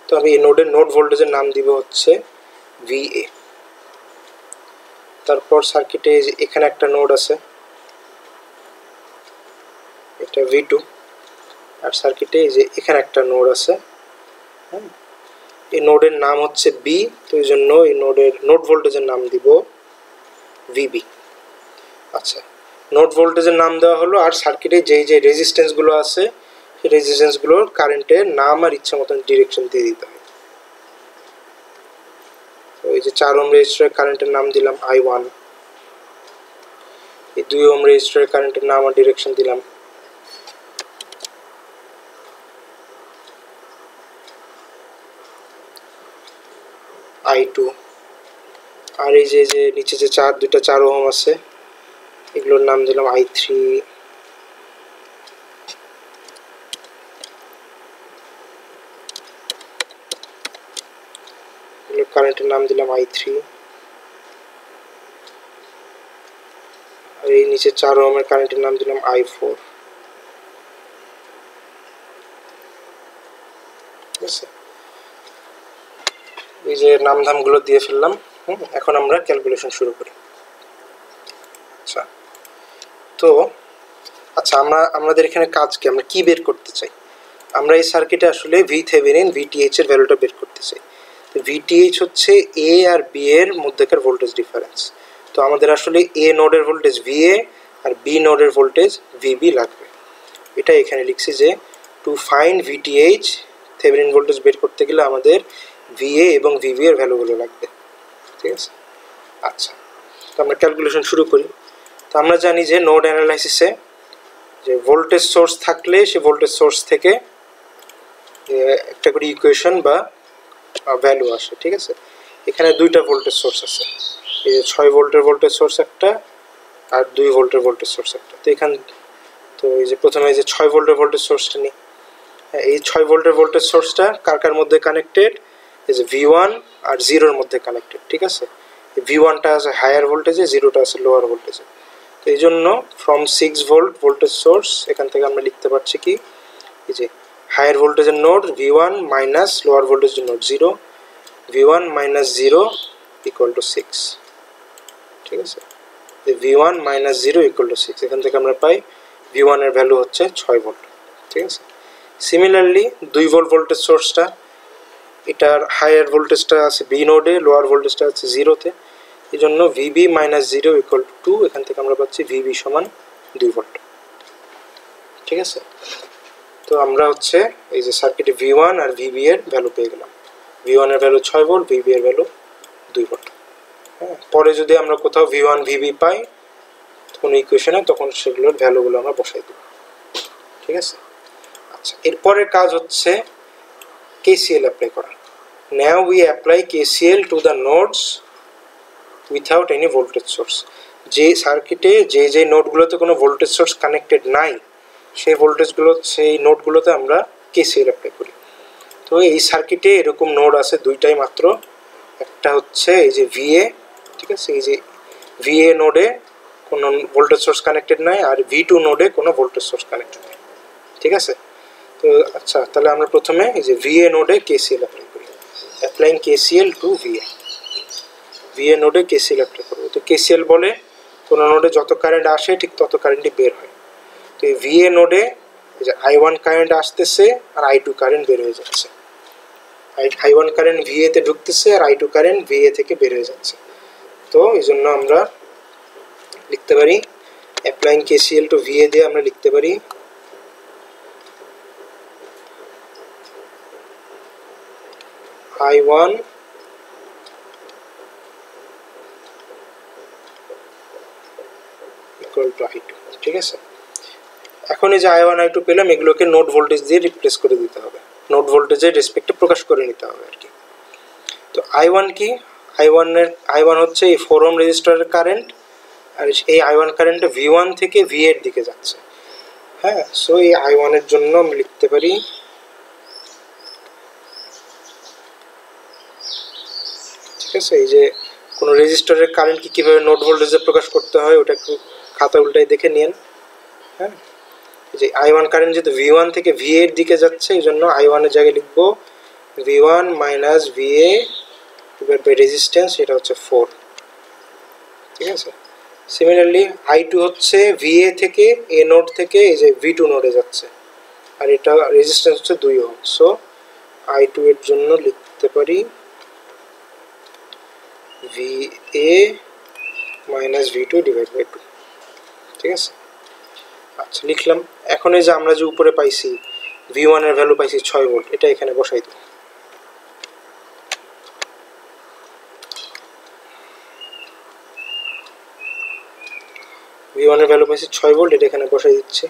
তো আমি এই নোডের নোড ভোল্টেজের নাম দিব হচ্ছে VA। তারপর সার্কিটে এখানে একটা নোড আছে, এটা V2, আর সার্কিটে যে এখানে একটা নোড আছে, হ্যাঁ, এই নোডের নাম হচ্ছে B, তো এই জন্য এই নোডের নোড ভোল্টেজের নাম দিব VB। আচ্ছা, নোড ভোল্টেজের নাম দেওয়া হলো, আর সার্কিটে যেই যে রেজিস্ট্যান্সগুলো আছে সেই রেজিস্ট্যান্সগুলোর কারেন্টের নাম আর ইচ্ছা মতন ডিরেকশন দিয়ে দিতে হয়। তো এই যে 4 ওহম রেজিস্টরের কারেন্টের নাম দিলাম I1, এই 2 ওহম রেজিস্টরের কারেন্টের নাম আর ডিরেকশন দিলাম I2, আর এই যে নিচে যে দুইটা 4 ওহম আছে এগুলোর নাম দিলাম I3, এগুলোর কারেন্টের নাম দিলাম I3, আর এই নিচে 4 ওহমের কারেন্টের নাম দিলাম I4। ঠিক আছে, এই যে নামধামগুলো দিয়ে ফেললাম। এখন আমরা ক্যালকুলেশন শুরু করি। আচ্ছা, তো আচ্ছা আমাদের এখানে কাজ কি, আমরা কি বের করতে চাই? আমরা এই সার্কিটে আসলে VThevenin VTH এর ভ্যালুটা বের করতে চাই। তো VTH হচ্ছে A আর B এর মধ্যেকার ভোল্টেজ ডিফারেন্স। তো আমাদের আসলে A নোডের ভোল্টেজ VA আর B নোডের ভোল্টেজ VB লাগবে। এটা এখানে লিখছি যে to find VTH Thevenin voltage বের করতে গেলে আমাদের VA এবং VB এর ভ্যালুগুলো লাগবে। ঠিক আছে, আচ্ছা, তো আমরা ক্যালকুলেশন শুরু করি। তো আমরা জানি যে নোড অ্যানালাইসিসে যে ভোল্টেজ সোর্স থাকলে সে ভোল্টেজ সোর্স থেকে একটা করে ইকুয়েশন বা ভ্যালু আসে। ঠিক আছে, এখানে দুইটা ভোল্টেজ সোর্স আছে, এই যে 6 ভোল্টের ভোল্টেজ সোর্স একটা আর 2 ভোল্টের ভোল্টেজ সোর্স একটা। তো এই যে প্রথমে এই যে 6 ভোল্টের ভোল্টেজ সোর্সটা নিই। এই 6 ভোল্টের ভোল্টেজ সোর্সটা কার মধ্যে কানেক্টেড? এই যে V1 আর 0-এর মধ্যে কানেক্টেড। ঠিক আছে, V1টা আছে হায়ার ভোল্টেজে, 0টা আছে লোয়ার ভোল্টেজে। তো এই জন্য ফ্রম 6 ভোল্ট ভোল্টেজ সোর্স এখান থেকে আমরা লিখতে পারছি কি, এই যে হায়ার ভোল্টেজের নোড V1 মাইনাস লোয়ার ভোল্টেজের node 0, V1 minus 0 equal to 6। ঠিক আছে, V1 মাইনাস 0 ইকুয়াল টু 6, এখান থেকে আমরা পাই V1 এর ভ্যালু হচ্ছে 6 ভোল্ট। ঠিক আছে, সিমিলারলি 2 ভোল্ট ভোল্টেজ সোর্সটা, এটার হায়ার ভোল্টেজটা আছে B নোডে, লোয়ার ভোল্টেজটা আছে 0-তে, এই জন্য VB মাইনাস 0 ইকুয়াল টু 2, এখান থেকে আমরা পাচ্ছি VB সমান 2 ভোল্ট। ঠিক আছে, তো আমরা হচ্ছে এই যে সার্কিটে V1 আর VB এর ভ্যালু পেয়ে গেলাম। V1 এর ভ্যালু 6 ভোল্ট, VB এর ভ্যালু 2 ভোল্ট। হ্যাঁ, পরে যদি আমরা কোথাও V1 VB পাই কোনো ইকুয়েশনে, তখন সেগুলোর ভ্যালুগুলো আমরা বসাই দেব। ঠিক আছে, আচ্ছা, এরপরের কাজ হচ্ছে KCL অ্যাপ্লাই করা। Now we apply KCL to the nodes without any voltage source. যে সার্কিটে যে নোডগুলোতে কোনো ভোল্টেজ সোর্স কানেক্টেড নাই সেই নোডগুলোতে আমরা KCL অ্যাপ্লাই করি। তো এই সার্কিটে এরকম নোড আছে দুইটাই মাত্র, একটা হচ্ছে এই যে VA। ঠিক আছে, এই যে VA নোডে কোনো ভোল্টেজ সোর্স কানেক্টেড নাই, আর V2 নোডে কোনো ভোল্টেজ সোর্স কানেক্টেড নাই। ঠিক আছে, তো আচ্ছা, তাহলে আমরা প্রথমে এই যে VA নোডে KCL অ্যাপ্লাই করি। অ্যাপ্লাইং KCL টু VA নোডে KCL অ্যাপ্লাই করবো। তো KCL বলে কোনো নোডে যত কারেন্ট আসে ঠিক তত কারেন্টই বের হয়। তো এই VA নোডে এই যে I1 কারেন্ট আসতেছে আর I2 কারেন্ট বের হয়ে যাচ্ছে। I1 কারেন্ট VA তে ঢুকতেছে আর I2 কারেন্ট VA থেকে বের হয়ে যাচ্ছে। তো এই জন্য আমরা লিখতে পারি অ্যাপ্লাইং KCL টু VA দিয়ে আমরা লিখতে পারি I1 equal to I2। ঠিক আছে, এখন এই যে I1 I2 পেলাম, এগুলোকে নোড ভোল্টেজ দিয়ে রিপ্লেস করে দিতে হবে, নোড ভোল্টেজের রেসপেক্টে প্রকাশ করে নিতে হবে আর কি। তো I1 কি, I1 হচ্ছে এই 4 ওহম রেজিস্টরের কারেন্ট, আর এই I1 কারেন্টটা V1 থেকে V এর দিকে যাচ্ছে। হ্যাঁ, সো এই I1 এর জন্য আমি লিখতে পারি ঠিক আছে, এই যে কোনো রেজিস্টরের কারেন্ট কি কীভাবে নোড ভোল্টেজে প্রকাশ করতে হয় ওটা একটু খাতা উল্টায় দেখে নিন। হ্যাঁ, যে I1 কারেন্ট যেহেতু V1 থেকে V এর দিকে যাচ্ছে, এই জন্য I1 এর জায়গায় লিখবো V1 minus VA divide by resistance, এটা হচ্ছে 4। ঠিক আছে, সিমিলারলি I2 হচ্ছে VA থেকে A নোড থেকে এই যে V2 নোডে যাচ্ছে, আর এটা রেজিস্ট্যান্স হচ্ছে 2 ওহম। সো I2 এর জন্য লিখতে পারি VA minus V2 divide by 2। ঠিক আছে, আচ্ছা লিখলাম। এখন এই যে আমরা যে উপরে পাইছি V1 এর ভ্যালু পাইছি 6 ভোল্ট, এটা এখানে বসাই দেব। V1 এর ভ্যালু পাইছি 6 ভোল্ট, এটা এখানে বসাই দিচ্ছি।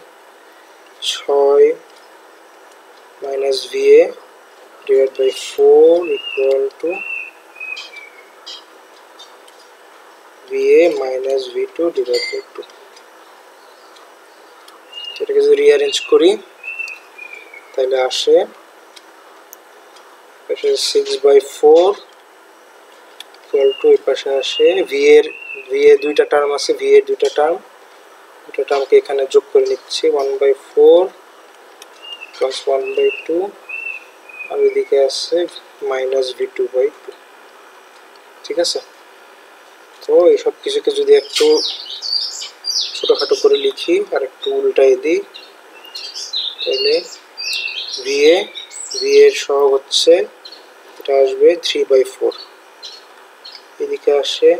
6 minus VA divide by 4 equal to VA minus V2 divide by 2। এটাকে যদি রিঅ্যারেঞ্জ করি তাহলে আসে 6/4 ইকুয়াল টু এই পাশে আসে VA দুইটা টার্ম আছে, VA দুইটা টার্মকে এখানে যোগ করে নিচ্ছি 1/4 প্লাস 1/2, আর ওইদিকে আছে মাইনাস V2/2। ঠিক আছে, তো এইসব কিছুকে যদি একটু ছোটোখাটো করে লিখি আর একটু উল্টাই দিই তাহলে VA এর সহগ হচ্ছে এটা আসবে 3/4, এদিকে আসে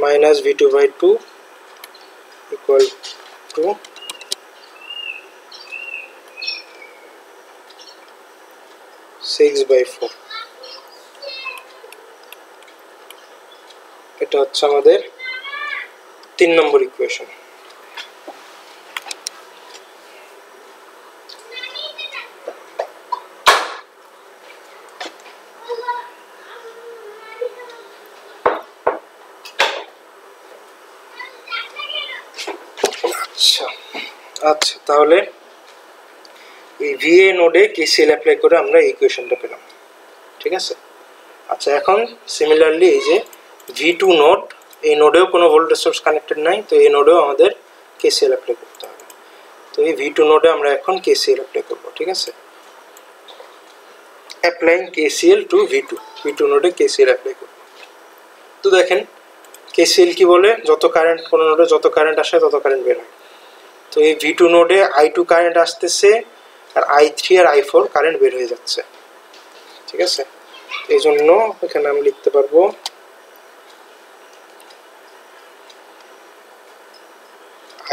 মাইনাস V2/2 ইকুয়াল টু 6/4। এটা হচ্ছে আমাদের 3 নম্বর ইকুয়েশন। আচ্ছা তাহলে এই VA নোডে KCL অ্যাপ্লাই করে আমরা এই ইকুয়েশনটা পেলাম। ঠিক আছে, আচ্ছা এখন সিমিলারলি এই যে V2 নোড, এই নোডেও কোনো ভোল্টেজ সোর্স কানেক্টেড নাই, তো এই নোডেও আমাদের KCL অ্যাপ্লাই করতে হবে। তো এই V2 নোডে আমরা এখন KCL অ্যাপ্লাই করব। ঠিক আছে, অ্যাপ্লাইং KCL টু V2 নোডে KCL অ্যাপ্লাই করব। তো দেখেন KCL কি বলে, যত কারেন্ট কোনো নোডে যত কারেন্ট আসে তত কারেন্ট বের হয়। তো এই V2 নোডে I2 কারেন্ট আসতেছে, আর I3 আর I4 কারেন্ট বের হয়ে যাচ্ছে। ঠিক আছে, এই জন্য এখানে আমি লিখতে পারবো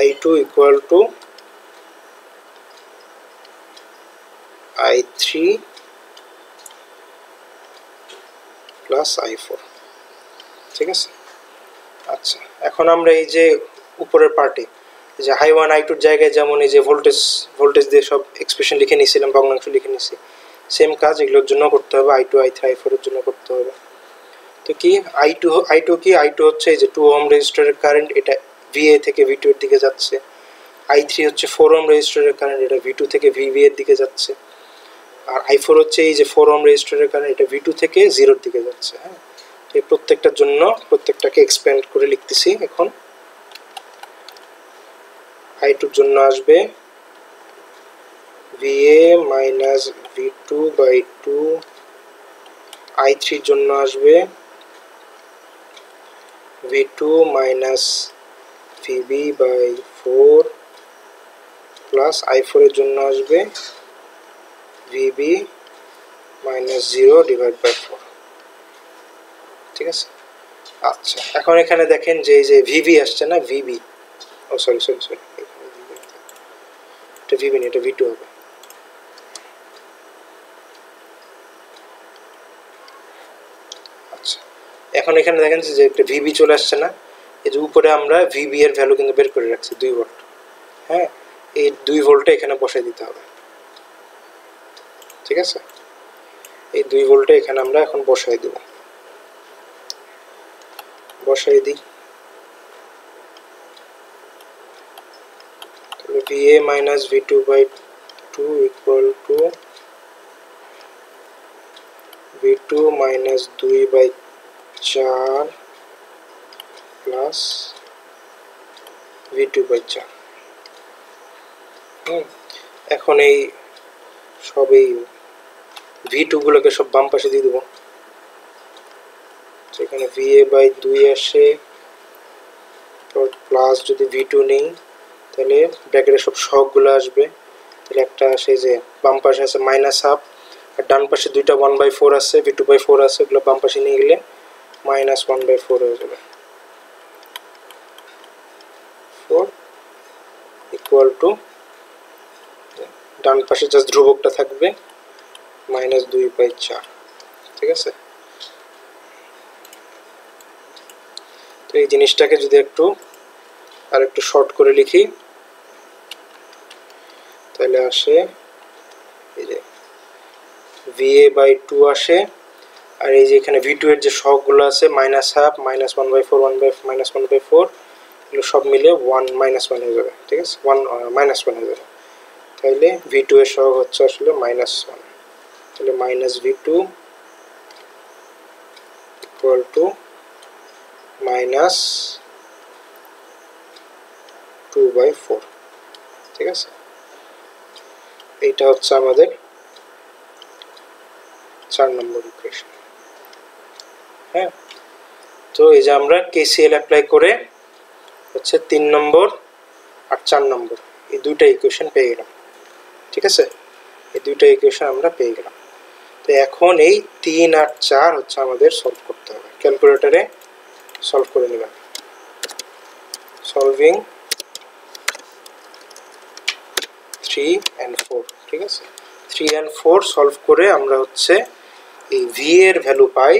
I2 equal to I3 plus I4। ঠিক আছে, আচ্ছা এখন আমরা এই যে উপরের পার্টে যে I1 I2 জায়গায় যেমন এই যে ভোল্টেজ দিয়ে সব এক্সপ্রেশন লিখে নিয়েছিলাম, ভগ্নাংশ লিখে নিয়েছি, সেম কাজ এগুলোর জন্য করতে হবে, I2 I3 I4 এর জন্য করতে হবে। তো কি I2 কি, I2 হচ্ছে এই যে 2 ওহম রেজিস্টরের কারেন্ট, এটা VA থেকে V2 এর দিকে যাচ্ছে। I3 হচ্ছে 4 ওহম রেজিস্টরের কারেন্ট, এটা V2 থেকে VB এর দিকে যাচ্ছে। আর I4 হচ্ছে এই যে 4 ওহম রেজিস্টরের কারেন্ট, এটা V2 থেকে 0 এর দিকে যাচ্ছে। হ্যাঁ, এই প্রত্যেকটার জন্য প্রত্যেকটাকে এক্সপ্যান্ড করে লিখতেছি। এখন I2 এর জন্য আসবে VA মাইনাস V2/2, I3 এর জন্য আসবে V2 minus VB/4 plus I4 এর জন্য আসবে VB মাইনাস 0 ডিভাইড বাই 4। ঠিক আছে, আচ্ছা এখন এখানে দেখেন যে এই যে VB আসছে না, VB, ও সরি এটা VB না, এটা V2 হবে। আচ্ছা এখন এখানে দেখেন যে একটা VB চলে আসছে না, এই যে উপরে আমরা ভিবি এর ভ্যালু কিন্তু বের করে রাখছি 2 ভোল্ট। হ্যাঁ, এই 2 ভোল্টটা এখানে বসাই দিতে হবে, ঠিক আছে? এই 2 ভোল্টটা এখানে আমরা এখন বসাই দেব, বসাই দিই। তাহলে VA minus V2/2 equal to V2 minus 2/4 plus V2/4। এখন এই সব এই V2 গুলোকে সব বাম পাশে দিয়ে দেবো। সেখানে VA/2 আসে, প্লাস যদি V2 নেই তাহলে ব্র্যাকেটে সব সহগগুলো আসবে। তাহলে একটা আসে যে বাম পাশে আছে -1/2, আর ডান পাশে দুইটা 1/4 আছে, V2/4 আছে, ওগুলো বাম পাশে নিয়ে গেলে -1/4 হয়ে যাবে। 4 ইকুয়াল টু, ডান পাশে জাস্ট ধ্রুবকটা থাকবে -2/4, ঠিক আছে? তো এই জিনিসটাকে যদি একটু আর একটু শর্ট করে লিখি তাহলে আসে এই যে VA/2 আসে, আর এই যে এখানে V2 এর যে সহগগুলো আছে -1/2, -1/4, -1/4, এগুলো সব মিলে 1 হয়ে যাবে, ঠিক আছে? 1 হয়ে যাবে। তাইলে V2 এর সহগ হচ্ছে আসলে -1। তাহলে -V2 ইকুয়াল টু -2/4, ঠিক আছে? এইটা হচ্ছে আমাদের 4 নম্বর ইকুয়েশন। হ্যাঁ, তো এই যে আমরা KCL অ্যাপ্লাই করে হচ্ছে 3 নম্বর আর 4 নম্বর এই দুইটা ইকুয়েশন পেয়ে গেলাম, ঠিক আছে? এই দুইটা ইকুয়েশন আমরা পেয়ে গেলাম। তো এখন এই 3 আর 4 হচ্ছে আমাদের সলভ করতে হবে। ক্যালকুলেটরে সলভ করে নেবেন। সলভিং 3 and 4, ঠিক আছে? 3 and 4 সলভ করে আমরা হচ্ছে এই VA এর ভ্যালু পাই।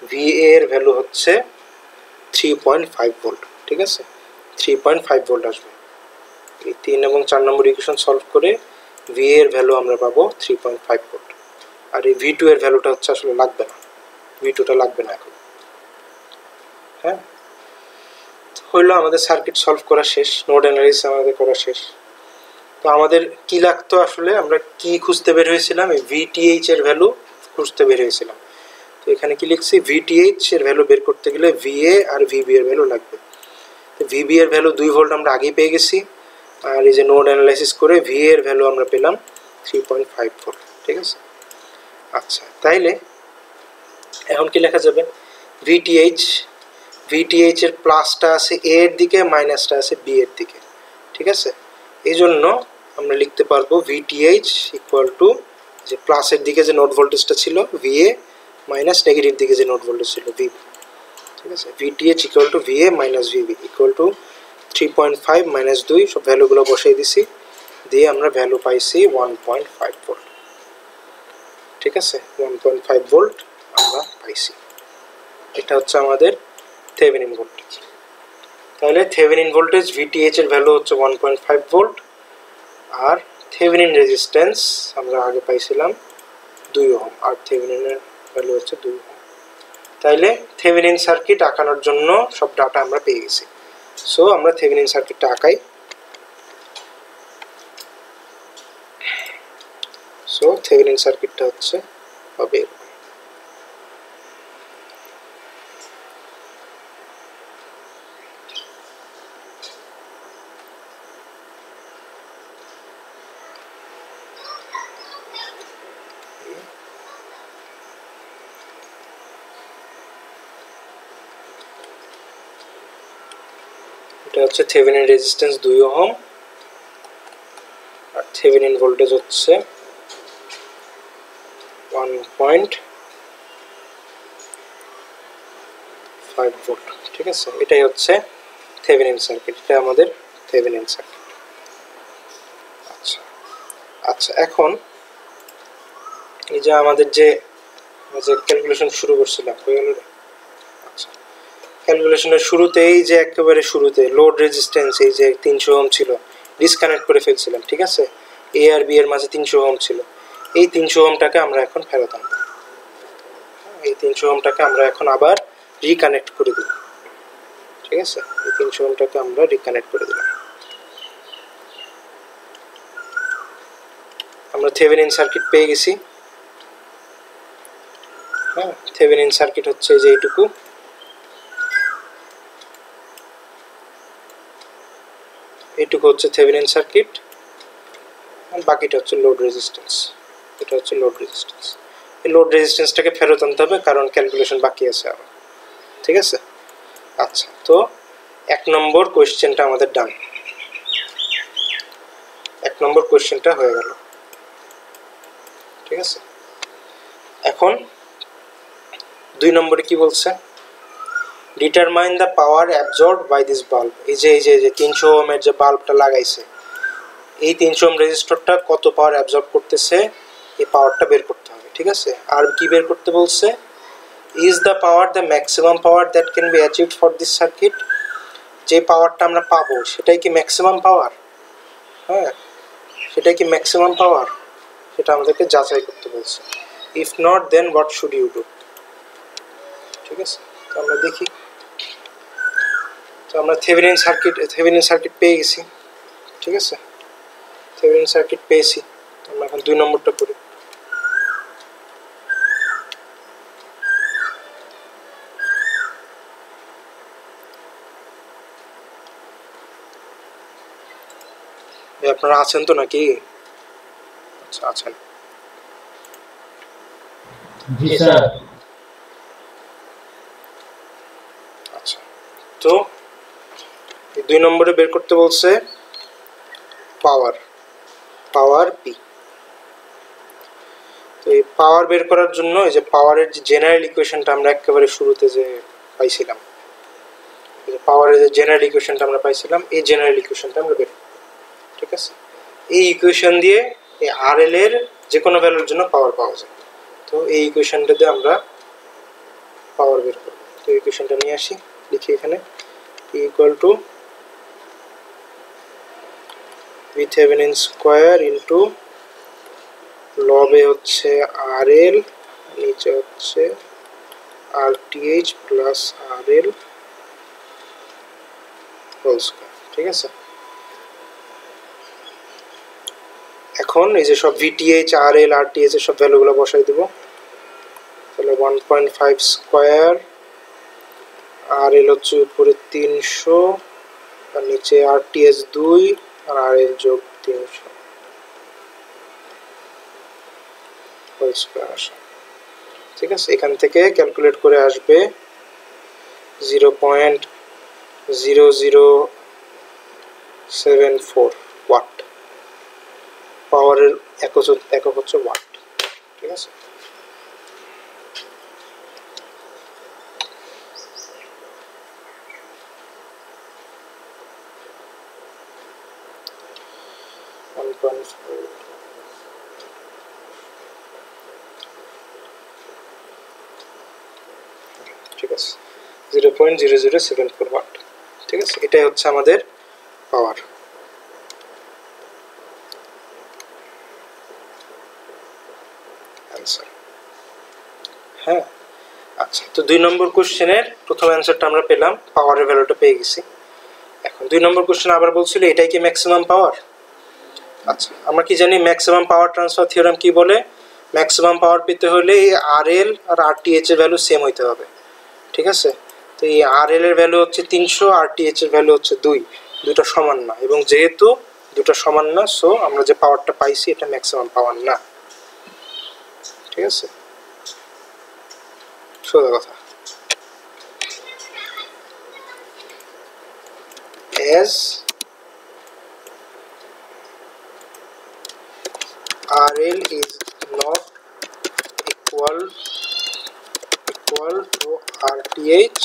VA এর ভ্যালু হচ্ছে 3.5 ভোল্ট, ঠিক আছে? 3.5 ভোল্ট আসবে। এই 3 এবং 4 নম্বর ইকুয়েশন সলভ করে VA এর ভ্যালু আমরা পাবো 3.5 ভোল্ট। আর এই V2 এর ভ্যালুটা হচ্ছে আসলে লাগবে না, V2টা লাগবে না এখন। হ্যাঁ, হইলো আমাদের সার্কিট সলভ করা শেষ, নোড অ্যানালাইসিস আমাদের করা শেষ। তো আমাদের কি লাগতো আসলে, আমরা কি খুঁজতে বের হয়েছিলাম? এই VTH এর ভ্যালু খুঁজতে বের হয়েছিলাম। তো এখানে কি লিখছি, VTH এর ভ্যালু বের করতে গেলে VA আর VB এর ভ্যালু লাগবে। তো VB এর ভ্যালু 2 ভোল্ট আমরা আগেই পেয়ে গেছি, আর এই যে নোড অ্যানালাইসিস করে VA এর ভ্যালু আমরা পেলাম 3.5 ভোল্ট, ঠিক আছে? আচ্ছা, তাইলে এখন কি লেখা যাবে? VTH এর প্লাসটা আছে A এর দিকে, মাইনাসটা আছে B এর দিকে, ঠিক আছে? এই জন্য আমরা লিখতে পারবো VTH ইকুয়াল টু যে প্লাসের দিকে যে নোড ভোল্টেজটা ছিল VA মাইনাস নেগেটিভ দিকে যে নোড ভোল্টেজ ছিল VB, ঠিক আছে? VTH equal to VA minus VB equal to 3.5 minus 2, সব ভ্যালুগুলো বসাই দিছি, দিয়ে আমরা ভ্যালু পাইছি 1.5 ভোল্ট, ঠিক আছে? 1.5 ভোল্ট আমরা পাইছি। এটা হচ্ছে আমাদের থেভেনিন ভোল্টেজ। তাহলে থেভেনিন ভোল্টেজ VTH এর ভ্যালু হচ্ছে 1.5 ভোল্ট, আর থেভেনিন রেজিস্ট্যান্স আমরা আগে পাইছিলাম 2 ওহম, আর থেভেনিনের ভ্যালু হচ্ছে 2 ওহম। তাইলে থেভেনিন সার্কিট আঁকানোর জন্য সব ডাটা আমরা পেয়ে গেছি। সো আমরা থেভেনিন সার্কিটটা আঁকাই। সো থেভেনিন সার্কিটটা হচ্ছে হবে এটা হচ্ছে থেভেনিন রেজিস্ট্যান্স 2 ওহম, আর থেভেনিন ভোল্টেজ হচ্ছে 1.5 ভোল্ট, ঠিক আছে? এটাই হচ্ছে থেভেনিন সার্কিট, এটা আমাদের থেভেনিন সার্কিট। আচ্ছা আচ্ছা, এখন এই যে আমাদের যে ক্যালকুলেশন শুরু করছিলাম হয়ে গেল। আচ্ছা, ক্যালকুলেশনের শুরুতেই যে একেবারে শুরুতে লোড রেজিস্ট্যান্স এই যে 300 ওহম ছিল, ডিসকানেক্ট করে ফেলছিলাম, ঠিক আছে? এ আর বি এর মাঝে 300 ওহম ছিল, এই 300 ওহমটাকে আমরা এখন ফেরত আনব। এই 300 ওহমটাকে আমরা এখন আবার রিকানেক্ট করে দিই, ঠিক আছে? এই 300 ওহমটাকে আমরা রিকানেক্ট করে দিলাম। আমরা থেভেনিন সার্কিট পেয়ে গেছি। হ্যাঁ, থেভেনিন সার্কিট হচ্ছে যে এইটুকু, এইটুকু হচ্ছে থেভেনিন সার্কিট, আর বাকিটা হচ্ছে লোড রেজিস্ট্যান্স। এটা হচ্ছে লোড রেজিস্ট্যান্স। এই লোড রেজিস্ট্যান্সটাকে ফেরত আনতে হবে কারণ ক্যালকুলেশন বাকি আছে আবার, ঠিক আছে? আচ্ছা, তো 1 নম্বর কোয়েশ্চেনটা আমাদের ডান, 1 নম্বর কোয়েশ্চেনটা হয়ে গেল, ঠিক আছে? এখন 2 নম্বরে কি বলছে? Determine the power absorbed by this bulb. এই যে 300 ওহমের যে বাল্বটা লাগাইছে, এই 300 ওহম রেজিস্টরটা কত পাওয়ার অ্যাবজর্ব করতেছে, এই পাওয়ারটা বের করতে হবে, ঠিক আছে? আর কি বের করতে বলছে? Is the power the maximum power that can be achieved for this circuit. যে পাওয়ারটা আমরা পাবো সেটাই কি ম্যাক্সিমাম পাওয়ার? হ্যাঁ, সেটাই কি ম্যাক্সিমাম পাওয়ার? সেটা আমাদেরকে যাচাই করতে বলছে। If not then what should you do, ঠিক আছে? তো আমরা দেখি। তো আমরা থেভেনিন সার্কিট পেয়ে গেছি, ঠিক আছে? থেভেনিন সার্কিট পেয়েছি, আমরা এখন 2 নম্বরটা করি। আপনারা আছেন তো নাকি? আচ্ছা, আছেন। জি স্যার। আচ্ছা, তো 2 নম্বরে বের করতে বলছে পাওয়ার পি। তো এই পাওয়ার বের করার জন্য এই যে পাওয়ারের যে জেনারেল ইকুয়েশনটা আমরা একেবারে শুরুতে যে পাইছিলাম, এই যে পাওয়ারের যে জেনারেল ইকুয়েশনটা আমরা পাইছিলাম, এই জেনারেল ইকুয়েশনটা আমরা বের করব, ঠিক আছে? এই ইকুয়েশন দিয়ে এই আর এল এর যে কোনো ভ্যালুর জন্য পাওয়ার পাওয়া যায়। তো এই ইকুয়েশনটা দিয়ে আমরা পাওয়ার বের করব। তো এই ইকুয়েশনটা নিয়ে আসি, লিখি এখানে P equal to VThevenin square into লবে হচ্ছে আর এল, নিচে হচ্ছে RTH plus R L whole square, ঠিক আছে? এখন এই যে সব VTH RL RTH এর সব ভ্যালুগুলো বসাই দেব। তাহলে 1.5 স্কয়ার, RL হচ্ছে উপরে 300 আর নিচে RTH 2 আর RL যোগ 300 হোল স্কয়ার আসে, ঠিক আছে? এখান থেকে ক্যালকুলেট করে আসবে 0.0074 ওয়াট। পাওয়ারের একক হচ্ছে ওয়াট, ঠিক আছে? ঠিক আছে, 0.0074 ওয়াট, ঠিক আছে? এটাই হচ্ছে আমাদের পাওয়ার। অ্যান্সার, হ্যাঁ। আচ্ছা, তো 2 নম্বর কোশ্চেনের প্রথম অ্যান্সারটা আমরা পেলাম, পাওয়ারের ভ্যালুটা পেয়ে গেছি। এখন 2 নম্বর কোশ্চেন আবার বলছিল এটাই কি ম্যাক্সিমাম পাওয়ার? আচ্ছা, আমরা কি জানি ম্যাক্সিমাম পাওয়ার ট্রান্সফার থিওরেম কি বলে? ম্যাক্সিমাম পাওয়ার পেতে হলে এই RL আর RTH এর ভ্যালু সেম হইতে হবে, ঠিক আছে? তো এই RL এর ভ্যালু হচ্ছে 300, RTH এর ভ্যালু হচ্ছে 2, দুটো সমান না, এবং যেহেতু দুটো সমান না, সো আমরা যে পাওয়ারটা পাইছি এটা ম্যাক্সিমাম পাওয়ার না, ঠিক আছে? সোজা কথা। As RL is not equal to RTH,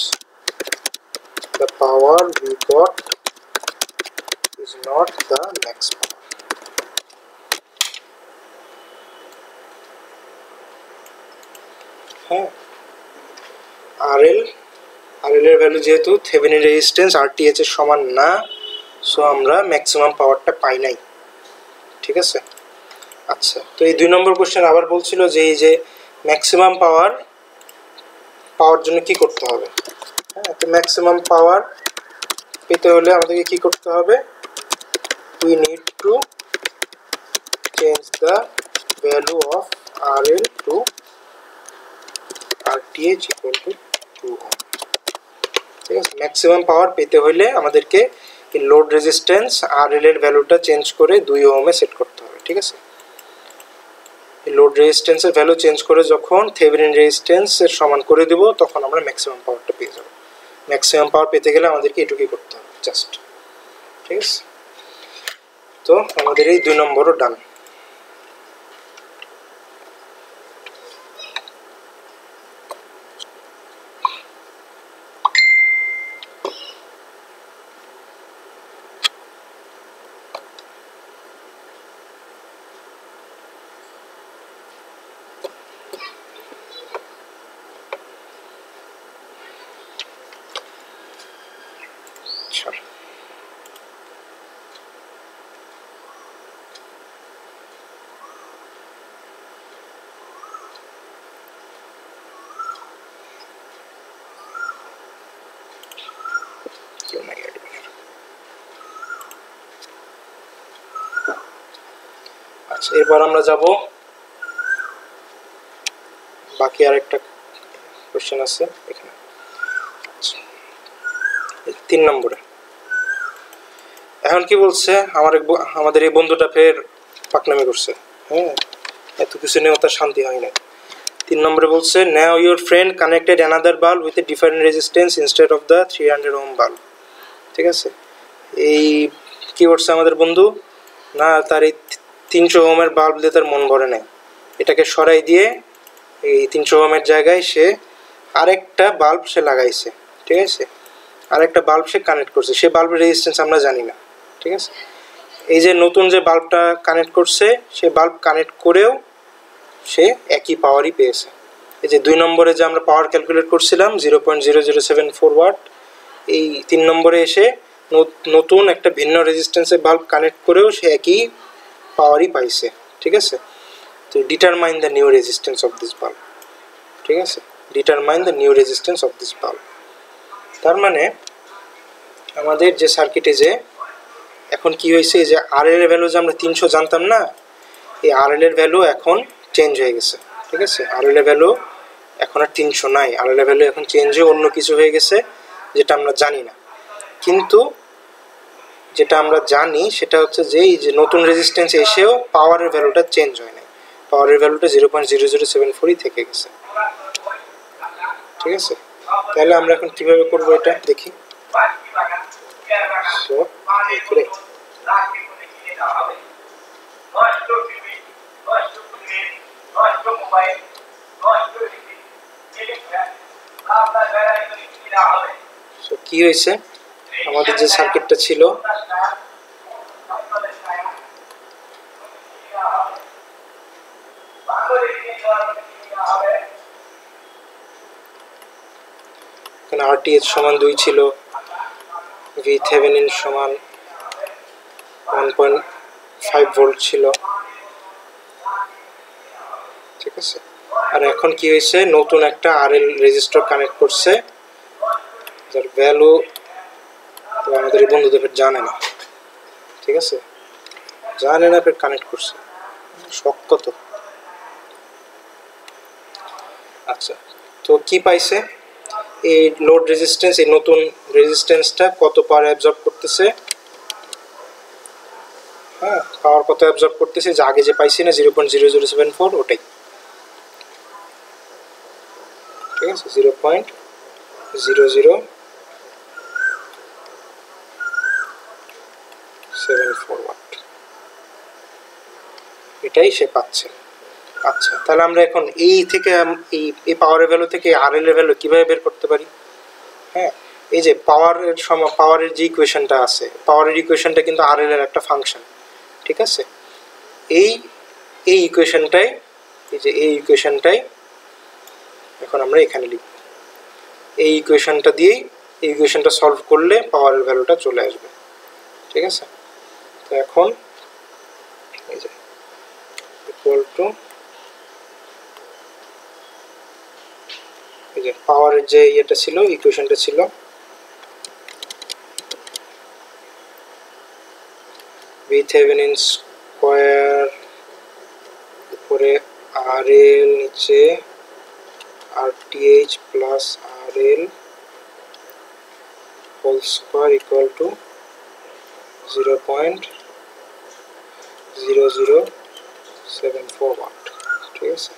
the power we got is not the max power. হ্যাঁ, RL RL এর ভ্যালু যেহেতু থেভেনিন রেজিস্ট্যান্স RTh এর সমান না, সো আমরা ম্যাক্সিমাম পাওয়ারটা পাই নাই। ঠিক আছে। আচ্ছা, তো এই 2 নম্বর কোশ্চেন আবার বলছিল যে এই যে ম্যাক্সিমাম পাওয়ার পাওয়ার জন্য কি করতে হবে। হ্যাঁ, তো ম্যাক্সিমাম পাওয়ার পেতে হলে আমাদেরকে কি করতে হবে, we need to change the value of RL to RTh equal to 2 ohm। ঠিক আছে, ম্যাক্সিমাম পাওয়ার পেতে হলে আমাদেরকে এই লোড রেজিস্ট্যান্স RL এর ভ্যালুটা চেঞ্জ করে 2 ওহমে সেট করতে হবে। ঠিক আছে, এই লোড রেজিস্ট্যান্সের ভ্যালু চেঞ্জ করে যখন থেভেনিন রেজিস্ট্যান্সের সমান করে দেব তখন আমরা ম্যাক্সিমাম পাওয়ারটা পেয়ে যাব। ম্যাক্সিমাম পাওয়ার পেতে গেলে আমাদেরকে এটুকুই করতে হবে জাস্ট। ঠিক আছে, তো আমাদের এই 2 নম্বরও ডান। আচ্ছা, এবার আমরা যাব বাকি আরেকটা কোশ্চেন আছে এখানে। আচ্ছা, 3 নম্বরে এখন কি বলছে, আমাদের এই বন্ধুটা ফের পাকনামি করছে। হ্যাঁ, এত কিছু নিয়েও তার শান্তি হয় না। 3 নম্বরে বলছে now your friend connected another bulb with a different resistance instead of the 300 ohm bulb। ঠিক আছে, এই কি করছে আমাদের বন্ধু, না তার এই 300 ওহমের বাল্ব দিয়ে তার মন ভরে নেয়, এটাকে সরাই দিয়ে এই 300 ওহমের জায়গায় সে আরেকটা বাল্ব সে লাগাইছে। ঠিক আছে, আরেকটা বাল্ব সে কানেক্ট করছে, সে বাল্বের রেজিস্ট্যান্স আমরা জানি না। ঠিক আছে, এই যে নতুন যে বাল্বটা কানেক্ট করছে সে বাল্ব কানেক্ট করেও সে একই পাওয়ারই পেয়েছে। এই যে 2 নম্বরে যে আমরা পাওয়ার ক্যালকুলেট করছিলাম 0.0074 ওয়াট, এই 3 নম্বরে এসে নতুন একটা ভিন্ন রেজিস্ট্যান্সের বাল্ব কানেক্ট করেও সে একই পাওয়ারই পাইছে। ঠিক আছে, তো determine the new resistance of this bulb. ঠিক আছে, determine the new resistance of this bulb. তার মানে আমাদের যে সার্কিটে যে এখন কি হয়েছে, যে RL এর ভ্যালু যে আমরা 300 জানতাম না, এই RL এর ভ্যালু এখন চেঞ্জ হয়ে গেছে। ঠিক আছে, RL এর ভ্যালু এখন আর 300 নাই, RL এর ভ্যালু এখন চেঞ্জ হয়ে অন্য কিছু হয়ে গেছে যেটা আমরা জানি না। কিন্তু যেটা আমরা জানি সেটা হচ্ছে যে এই যে নতুন রেজিস্ট্যান্স এসেও পাওয়ারের ভ্যালুটা চেঞ্জ হয় না, পাওয়ারের ভ্যালুটা 0.0074ই থেকে গেছে। ঠিক আছে, তাহলে আমরা এখন কিভাবে করব এটা দেখি। সো এখানে কি হয়েছে, আমাদের যে সার্কিটটা ছিল এখানে RTh সমান 2 ছিল, V থেভেনিন সমান 1.5 ভোল্ট ছিল। ঠিক আছে, আর এখন কি হয়েছে, নতুন একটা RL রেজিস্টর কানেক্ট করছে যার ভ্যালু তো আমাদের এই বন্ধুদের জানে না। ঠিক আছে, জানে না, ফের কানেক্ট করছে, শক্ত তো। আচ্ছা, তো কি পাইছে, এই লোড রেজিস্ট্যান্স, এই নতুন রেজিস্ট্যান্সটা কত পাওয়ার অ্যাবজর্ব করতেছে। হ্যাঁ, পাওয়ার কত অ্যাবজর্ব করতেছে, যে আগে যে পাইছি না 0.0074 ওটাই। ঠিক আছে, 0.0074 ওয়াট, এটাই সে পাচ্ছে। আচ্ছা, তাহলে আমরা এখন এই থেকে এই পাওয়ারের ভ্যালু থেকে RL এর ভ্যালু কিভাবে বের করতে পারি। হ্যাঁ, এই যে পাওয়ারের যে ইকুয়েশনটা আছে, পাওয়ারের ইকুয়েশনটা কিন্তু RL এর একটা ফাংশন। ঠিক আছে, এই ইকুয়েশনটাই, এই যে এই ইকুয়েশনটাই এখন আমরা এখানে লিখব। এই ইকুয়েশনটা দিয়েই এই ইকুয়েশনটা সলভ করলে পাওয়ারের ভ্যালুটা চলে আসবে। ঠিক আছে, তো এখন এই যে ইকুয়াল টু এই যে পাওয়ারের যে ইয়েটা ছিল, ইকুয়েশনটা ছিল VThevenin স্কয়ার উপরে RL নিচে RTh প্লাস RL whole square equal to 0.0074 watt. ঠিক আছে,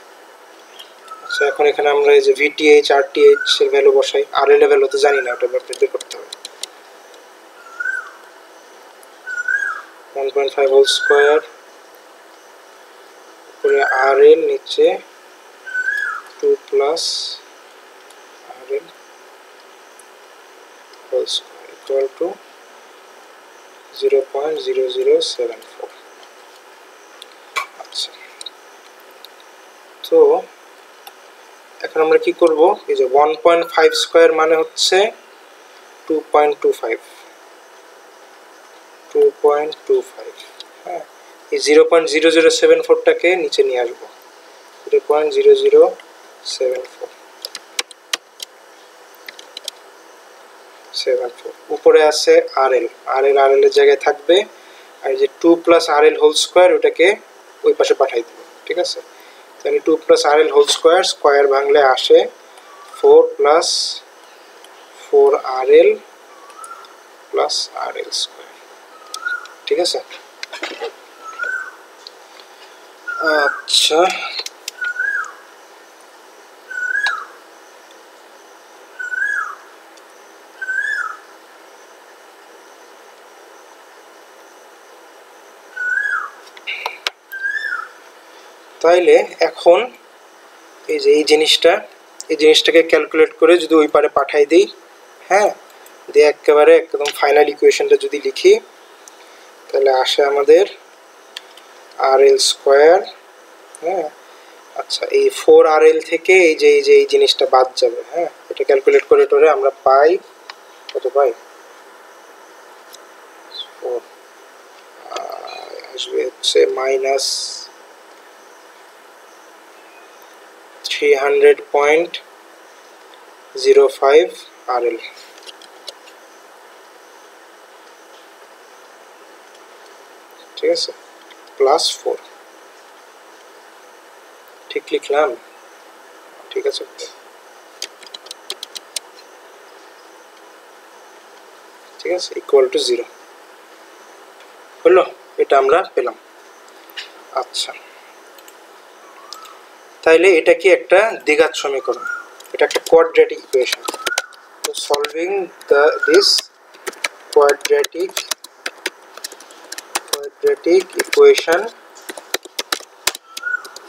আচ্ছা এখন এখানে আমরা এই যে VTh RTh এর ভ্যালু বসাই, RL এর ভ্যালু তো জানি না, ওটা বের করতে হবে। 1.5 হোল স্কয়ার উপরে RL নিচে 2 প্লাস RL whole square equal to 0.0074। আচ্ছা, তো এখন আমরা কি করব, এই যে 1.5 স্কয়ার মানে হচ্ছে 2.25, হ্যাঁ, এই 0.0074টাকে নিচে নিয়ে আসবো, 0.0074 উপরে আছে RL এর জায়গায় থাকবে, আর এই যে 2 প্লাস RL হোল স্কয়ার ওটাকে ওই পাশে পাঠাই দেব। ঠিক আছে, তাহলে 2 প্লাস RL হোল স্কয়ার, স্কয়ার ভাঙলে আসে 4 plus 4RL plus RL square. ঠিক আছে, আচ্ছা তাইলে এখন এই যে এই জিনিসটাকে ক্যালকুলেট করে যদি ওই পারে পাঠাই দিই, হ্যাঁ, দিয়ে একেবারে একদম ফাইনাল ইকুয়েশনটা যদি লিখি, তাহলে আসে আমাদের RL স্কয়ার, হ্যাঁ, আচ্ছা এই 4RL থেকে এই যে এই জিনিসটা বাদ যাবে, হ্যাঁ, এটা ক্যালকুলেট করে টোরে আমরা পাই কত, পাই 4 আসবে হচ্ছে মাইনাস 300.05 RL। ঠিক আছে, প্লাস 4, ঠিক লিখলাম? ঠিক আছে, ঠিক আছে, ইকুয়াল টু 0 হলো, এটা আমরা পেলাম। আচ্ছা, তাইলে এটা কি একটা দ্বিঘাত সমীকরণ, এটা একটা কোয়াড্রেটিক ইকুয়েশন। তো সলভিং দিস কোয়াড্রেটিক ইকুয়েশন,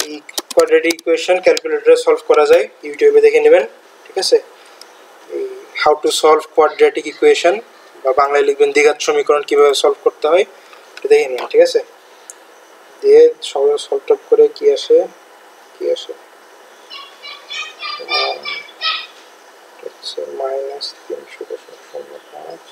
এই কোয়াড্রেটিক ইকুয়েশন ক্যালকুলেটরে সলভ করা যায়, ইউটিউবে দেখে নেবেন। ঠিক আছে, এই how to solve quadratic equation, বা বাংলায় লিখবেন দ্বিঘাত সমীকরণ কিভাবে সলভ করতে হয়, এটা দেখে নেবেন। ঠিক আছে, দিয়ে সবাই সলভ করে কি আসে মাইনাস 300.05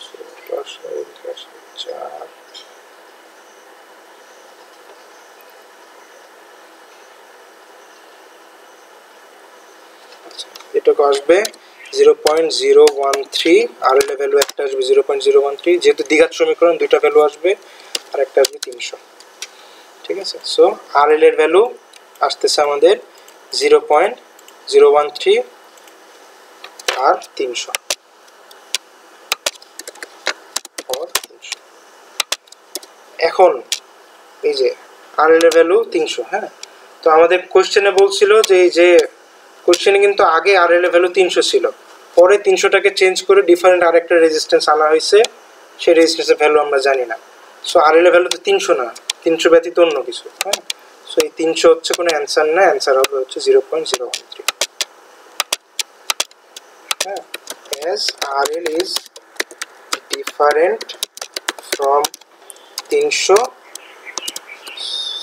এটাকে আসবে 0.013, RL এর ভ্যালু একটা আসবে 0.013, যেহেতু দ্বিঘাত সমীকরণ দুইটা ভ্যালু আসবে, আর একটা আসবে 300। ঠিক আছে, সো RL এর ভ্যালু আসতেছে আমাদের 0.013 আর 300। এখন এই যে RL এর ভ্যালু 300, হ্যাঁ, তো আমাদের কোশ্চেনে বলছিল যে এই যে কোশ্চেনে কিন্তু আগে RL এর ভ্যালু 300 ছিল, পরে 300টাকে চেঞ্জ করে ডিফারেন্ট আরেকটা রেজিস্ট্যান্স আনা হয়েছে, সেই রেজিস্ট্যান্সের ভ্যালু আমরা জানি না। সো RL এর ভ্যালু তো 300 না, 300 ব্যতীত অন্য কিছু, হ্যাঁ, সো এই 300 হচ্ছে কোনো অ্যান্সার না, অ্যান্সার হবে হচ্ছে 0.013। হ্যাঁ, as RL is different from 300,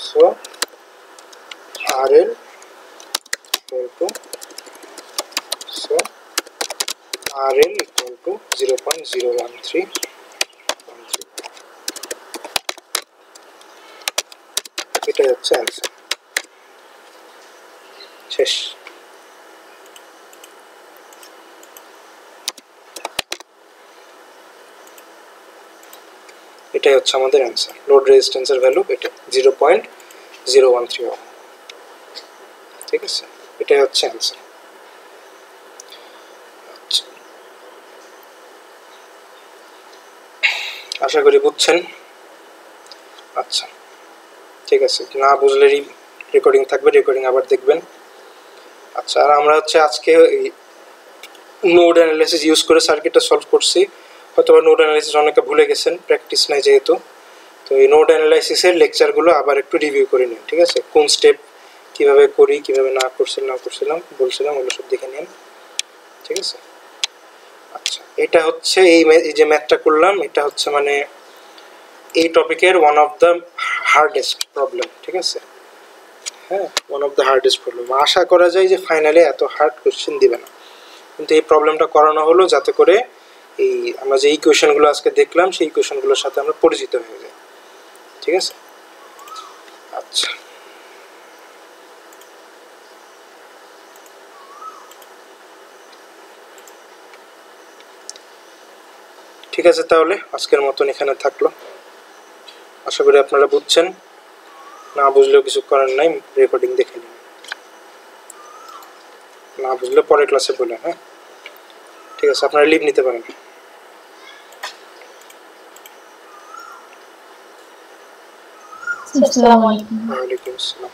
so RL equal to, so RL equal to 0.013 এটাই হচ্ছে অ্যান্সার। শেষ। এটাই হচ্ছে আমাদের অ্যান্সার। লোড রেজিস্ট্যান্সের ভ্যালু এটা 0.013 ওহম। ঠিক আছে, এটাই হচ্ছে অ্যান্সার। আশা করি বুঝছেন। আচ্ছা ঠিক আছে, না বুঝলে রেকর্ডিং থাকবে, রেকর্ডিং আবার দেখবেন। আচ্ছা, আর আমরা হচ্ছে আজকে নোড অ্যানালাইসিস ইউজ করে সার্কিটটা সলভ করছি। হয়তো নোড অ্যানালাইসিস অনেকে ভুলে গেছেন, প্র্যাকটিস নাই যেহেতু। তো এই নোড অ্যানালাইসিসের লেকচারগুলো আবার একটু রিভিউ করে নিন, ঠিক আছে? কোন স্টেপ কীভাবে করি, কীভাবে না করছিলাম বলছিলাম, ওগুলো সব দেখে নিন, ঠিক আছে? আচ্ছা, এটা হচ্ছে এই যে ম্যাথটা করলাম, এটা হচ্ছে মানে এই টপিকের one of the hardest problem, ঠিক আছে? হ্যাঁ, one of the hardest problem. আশা করা যায় যে ফাইনালে এত হার্ড কোয়েশ্চেন দিবে না, কিন্তু এই প্রবলেমটা করানো হলো যাতে করে এই আমরা যে ইকুয়েশনগুলো আজকে দেখলাম সেই ইকুয়েশনগুলোর সাথে আমরা পরিচিত হয়ে যাই, ঠিক আছে? আচ্ছা, ঠিক আছে, তাহলে আজকের মতন এখানে থাকলো। আশা করি আপনারা বুঝছেন, না বুঝলেও কিছু করার নাই, রেকর্ডিং দেখে নিন। না বুঝলে পরের ক্লাসে বলেন, হ্যাঁ? ঠিক আছে, আপনারা লিভ নিতে পারেন। আসসালামু আলাইকুম। ওয়ালাইকুম আসসালাম।